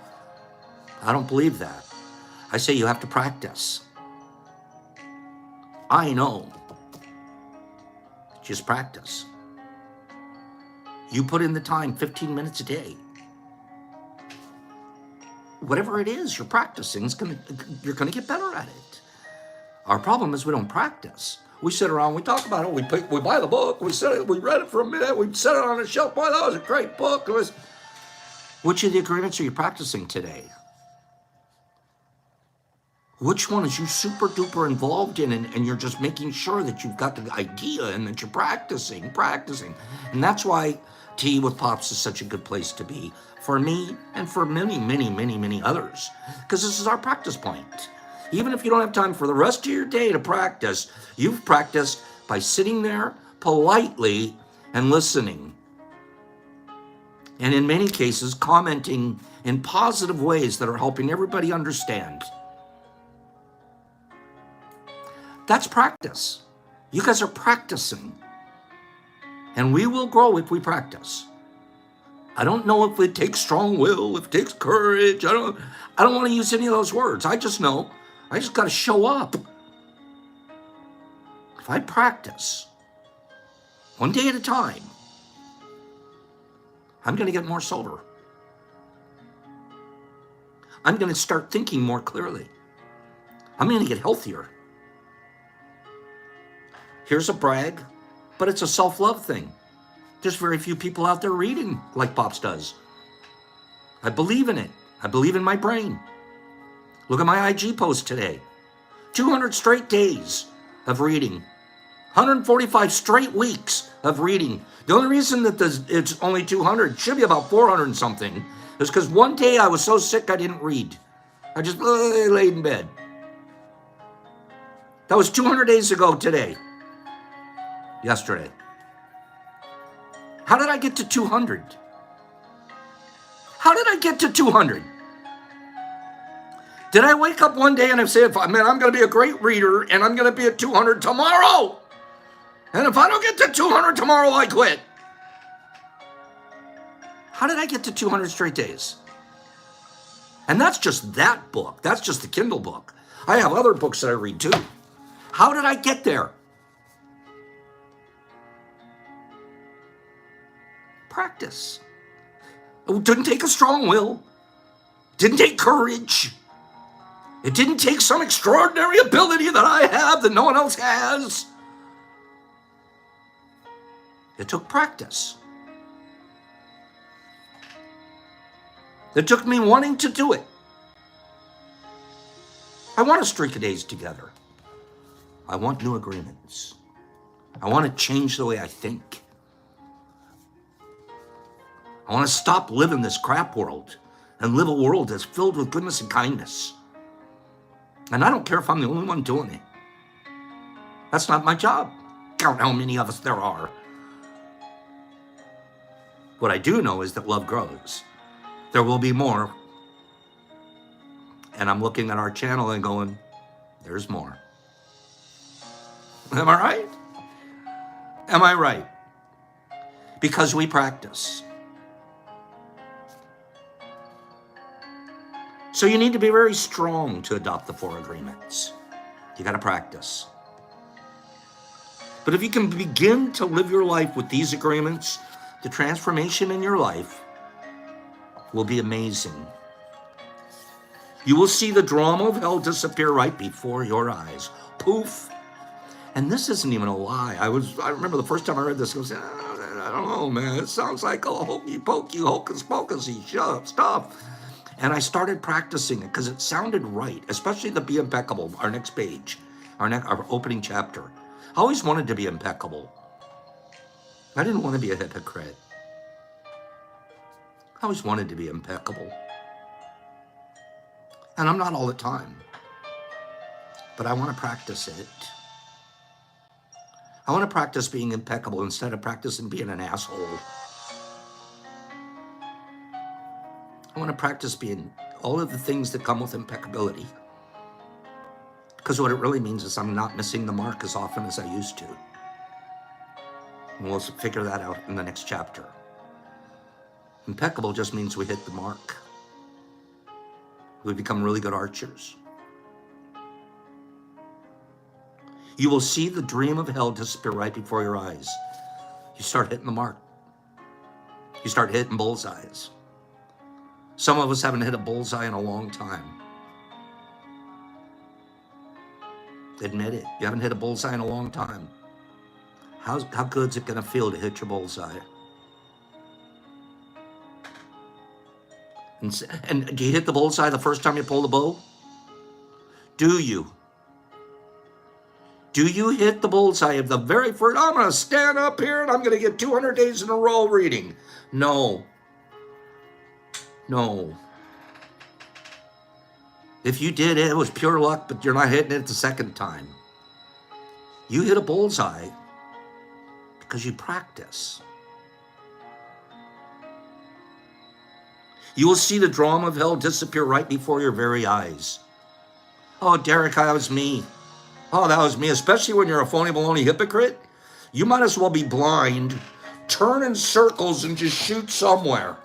I don't believe that. I say you have to practice. I know. Just practice. You put in the time, 15 minutes a day. Whatever it is you're practicing, you're gonna get better at it. Our problem is we don't practice. We sit around, we talk about it, we buy the book, we read it for a minute, we set it on a shelf. Boy, that was a great book. Which of the agreements are you practicing today? Which one is you super duper involved in, and you're just making sure that you've got the idea and that you're practicing. And that's why Tea with Pops is such a good place to be for me and for many, many, many, many others, because this is our practice point. Even if you don't have time for the rest of your day to practice, you've practiced by sitting there politely and listening. And in many cases, commenting in positive ways that are helping everybody understand. That's practice. You guys are practicing. And we will grow if we practice. I don't know if it takes strong will, if it takes courage. I don't want to use any of those words. I just know I just got to show up. If I practice, one day at a time, I'm going to get more sober. I'm going to start thinking more clearly. I'm going to get healthier. Here's a brag, but it's a self-love thing. There's very few people out there reading like Pops does. I believe in it. I believe in my brain. Look at my IG post today. 200 straight days of reading. 145 straight weeks of reading. The only reason that it's only 200, should be about 400 and something, is because one day I was so sick I didn't read. I just laid in bed. That was 200 days ago today. Yesterday. How did I get to 200? How did I get to 200? Did I wake up one day and I said, man, I'm going to be a great reader and I'm going to be at 200 tomorrow? And if I don't get to 200 tomorrow, I quit. How did I get to 200 straight days? And that's just that book. That's just the Kindle book. I have other books that I read too. How did I get there? Practice. It didn't take a strong will. It didn't take courage. It didn't take some extraordinary ability that I have that no one else has. It took practice. It took me wanting to do it. I want a streak of days together. I want new agreements. I want to change the way I think. I want to stop living this crap world and live a world that's filled with goodness and kindness. And I don't care if I'm the only one doing it. That's not my job. Count how many of us there are. What I do know is that love grows. There will be more. And I'm looking at our channel and going, there's more. Am I right? Am I right? Because we practice. So you need to be very strong to adopt the 4 agreements. You got to practice. But if you can begin to live your life with these agreements, the transformation in your life will be amazing. You will see the drama of hell disappear right before your eyes. Poof. And this isn't even a lie. I remember the first time I read this, I was, I don't know, man. It sounds like a hokey pokey, hocus pocusy stuff. And I started practicing it because it sounded right, especially the Be Impeccable, our next page, our opening chapter. I always wanted to be impeccable. I didn't want to be a hypocrite. I always wanted to be impeccable. And I'm not all the time. But I want to practice it. I want to practice being impeccable instead of practicing being an asshole. I want to practice being all of the things that come with impeccability. Because what it really means is I'm not missing the mark as often as I used to. And we'll figure that out in the next chapter. Impeccable just means we hit the mark. We become really good archers. You will see the dream of hell disappear right before your eyes. You start hitting the mark. You start hitting bullseyes. Some of us haven't hit a bullseye in a long time. Admit it. You haven't hit a bullseye in a long time. How good's it going to feel to hit your bullseye? And do you hit the bullseye the first time you pull the bow? Do you? Do you hit the bullseye of the very first, I'm going to stand up here and I'm going to get 200 days in a row reading? No. No. If you did, it was pure luck, but you're not hitting it the second time. You hit a bullseye because you practice. You will see the drama of hell disappear right before your very eyes. Oh, Derek, that was me. Oh, that was me. Especially when you're a phony baloney hypocrite. You might as well be blind, turn in circles and just shoot somewhere.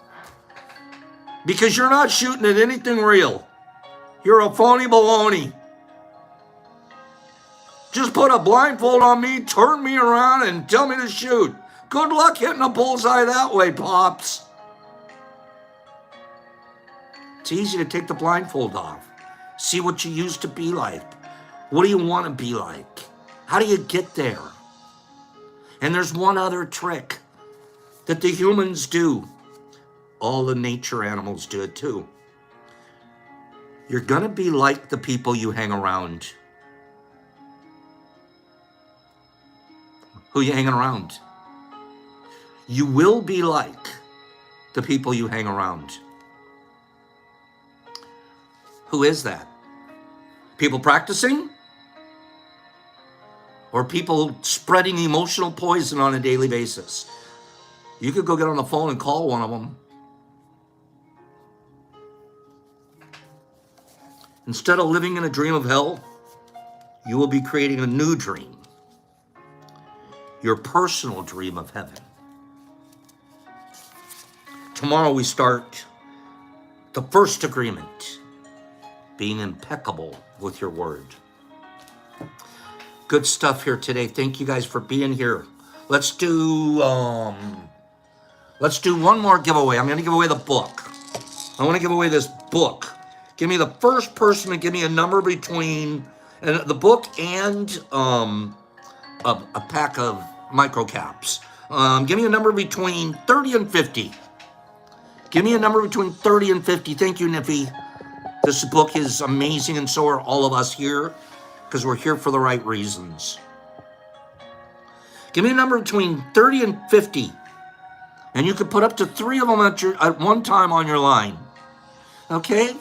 Because you're not shooting at anything real. You're a phony baloney. Just put a blindfold on me, turn me around, and tell me to shoot. Good luck hitting a bullseye that way, Pops. It's easy to take the blindfold off. See what you used to be like. What do you want to be like? How do you get there? And there's one other trick that the humans do. All the nature animals do it too. You're going to be like the people you hang around. Who you hanging around? You will be like the people you hang around. Who is that? People practicing? Or people spreading emotional poison on a daily basis? You could go get on the phone and call one of them. Instead of living in a dream of hell, you will be creating a new dream. Your personal dream of heaven. Tomorrow we start the first agreement, being impeccable with your word. Good stuff here today. Thank you guys for being here. Let's do one more giveaway. I'm going to give away the book. I want to give away this book. Give me the first person to give me a number between the book and a pack of micro caps. Give me a number between 30 and 50. Give me a number between 30 and 50. Thank you, Niffy. This book is amazing, and so are all of us here, because we're here for the right reasons. Give me a number between 30 and 50, and you can put up to 3 of them at one time on your line. Okay?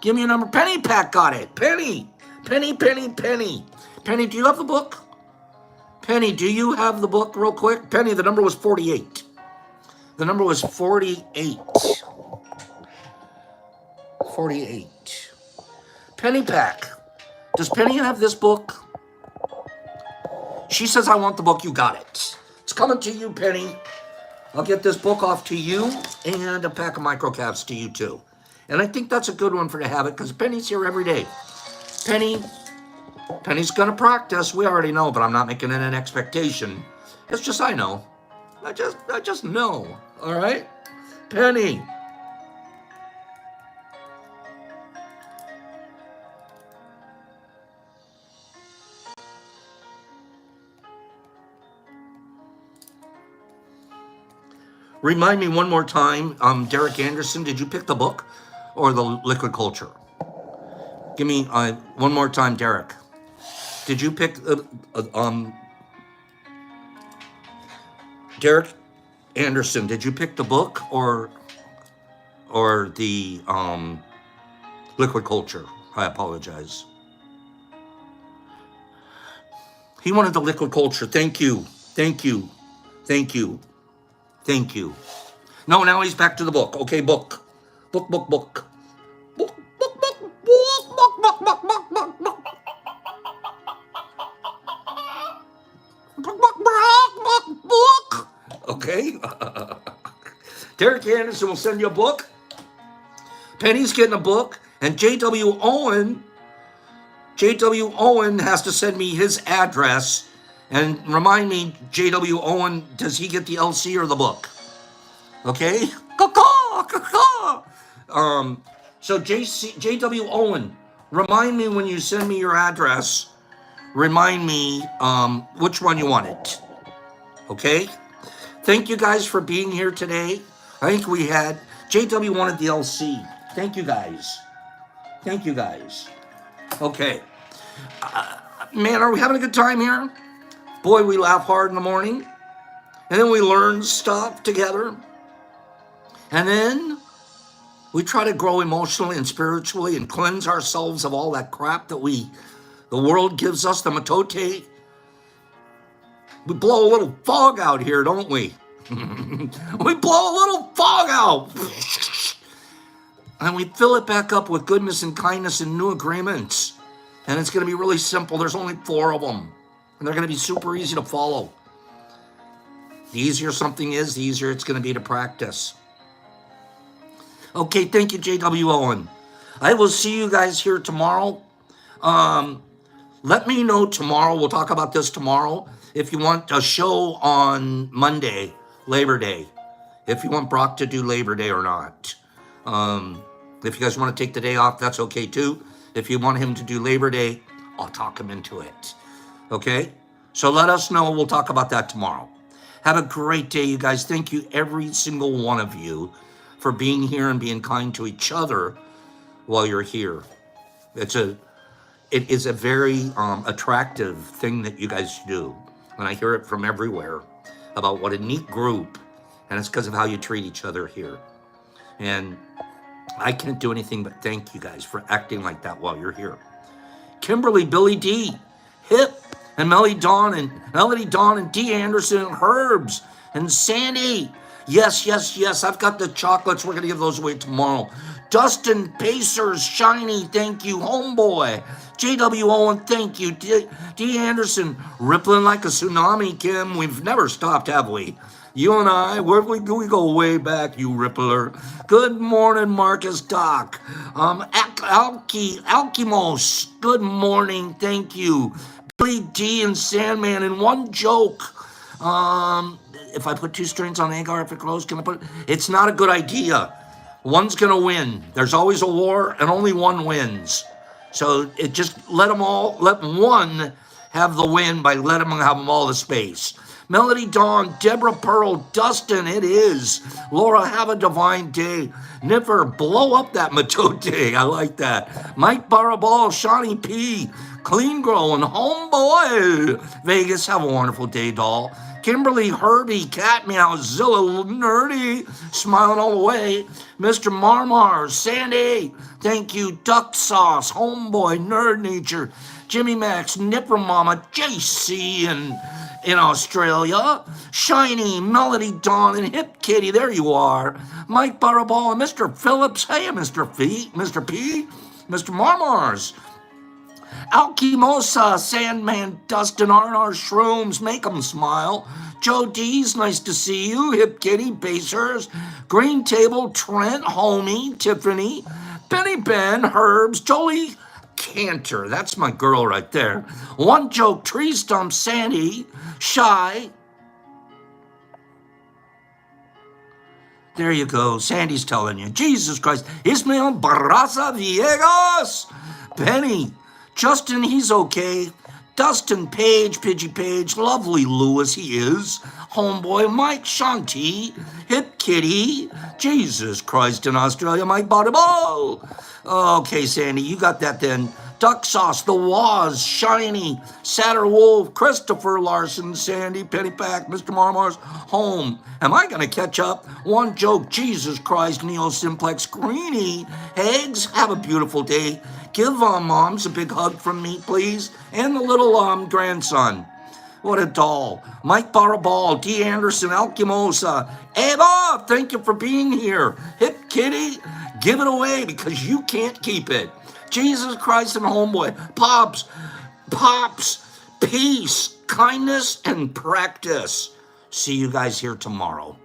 Give me a number. Penny Pack got it. Penny. Penny, Penny, Penny. Penny, do you have the book? Penny, do you have the book real quick? Penny, the number was 48. The number was 48. 48. Penny Pack. Does Penny have this book? She says, I want the book. You got it. It's coming to you, Penny. I'll get this book off to you and a pack of microcaps to you, too. And I think that's a good one for to have it because Penny's here every day. Penny's going to practice. We already know, but I'm not making it an expectation. It's just I know. I just know. All right? Penny. Remind me one more time, Derek Anderson, did you pick the book or the liquid culture? Give me one more time, Derek. Did you pick Derek Anderson? Did you pick the book or the liquid culture? I apologize. He wanted the liquid culture. Thank you. Thank you. Thank you. Thank you. No, now he's back to the book. Okay, book. Book. Book. Derek Anderson will send you a book. Penny's getting a book. And J.W. Owen has to send me his address. And remind me, J.W. Owen, does he get the LC or the book? Okay? So J.W. Owen, remind me when you send me your address, remind me which one you wanted. Okay? Thank you guys for being here today. I think we had, J.W. wanted the LC. Thank you guys. Thank you guys. Okay. Man, are we having a good time here? Boy, we laugh hard in the morning. And then we learn stuff together. And then we try to grow emotionally and spiritually and cleanse ourselves of all that crap that the world gives us, the matote. We blow a little fog out here, don't we? We blow a little fog out. And we fill it back up with goodness and kindness and new agreements. And it's going to be really simple. There's only 4 of them. And they're going to be super easy to follow. The easier something is, the easier it's going to be to practice. Okay, thank you, J.W. Owen. I will see you guys here tomorrow. Let me know tomorrow. We'll talk about this tomorrow. If you want a show on Monday, Labor Day. If you want Brock to do Labor Day or not. If you guys want to take the day off, that's okay too. If you want him to do Labor Day, I'll talk him into it. Okay? So let us know. We'll talk about that tomorrow. Have a great day, you guys. Thank you, every single one of you, for being here and being kind to each other while you're here. It is a very attractive thing that you guys do. And I hear it from everywhere about what a neat group. And it's because of how you treat each other here. And I can't do anything but thank you guys for acting like that while you're here. Kimberly, Billy D, Hip, and Melody Dawn, and D. Anderson, and Herbs, and Sandy. Yes, yes, yes. I've got the chocolates. We're going to give those away tomorrow. Dustin, Pacers, Shiny, thank you. Homeboy, J.W. Owen, thank you. D. Anderson, rippling like a tsunami, Kim. We've never stopped, have we? You and I, we go way back, you rippler. Good morning, Marcus Doc. Alkimos, good morning, thank you. Billy D and Sandman, and one joke. If I put 2 strings on Agar, if it grows, can I put it? It's not a good idea. One's gonna win. There's always a war, and only one wins. So it just let one have the win by letting them have them all the space. Melody Dawn, Deborah Pearl, Dustin, it is. Laura, have a divine day. Nipper, blow up that matote. I like that. Mike Barabal, Shawnee P, Clean Grow, and Homeboy. Vegas, have a wonderful day, doll. Kimberly, Herbie, Cat Meow, Zilla, Nerdy, smiling all the way. Mr. Marmar, Sandy, thank you. Duck Sauce, Homeboy, Nerd Nature, Jimmy Max, Nipper Mama, JC, and in Australia, Shiny, Melody Dawn, and Hip Kitty, there you are. Mike Barabal and Mr. Phillips, hey, Mr. P, Mr. Marmars. Alkimosa, Sandman, Dustin, R&R, Shrooms, make 'em smile. Joe D's, nice to see you. Hip Kitty, Pacers, Green Table, Trent, Homie, Tiffany, Penny Ben, Herbs, Jolie Cantor, that's my girl right there. One Joke, Tree Stump, Sandy, Shy. There you go, Sandy's telling you. Jesus Christ, Ismael Barraza Villegas, Penny, Justin, he's okay. Dustin Page, Pidgey Page, lovely Lewis, he is. Homeboy, Mike Shanti, Hip Kitty, Jesus Christ in Australia, Mike Ball. Okay, Sandy, you got that then. Duck Sauce, The Waz, Shiny, Satter Wolf, Christopher Larson, Sandy, Pennypack, Mr. Marmar's home. Am I going to catch up? One Joke, Jesus Christ, Neo Simplex, Greeny, Eggs, have a beautiful day. Give moms a big hug from me, please, and the little grandson. What a doll. Mike Barabal, D. Anderson, Alkimosa, Eva, thank you for being here. Hip Kitty, give it away because you can't keep it. Jesus Christ and Homeboy, Pops, peace, kindness, and practice. See you guys here tomorrow.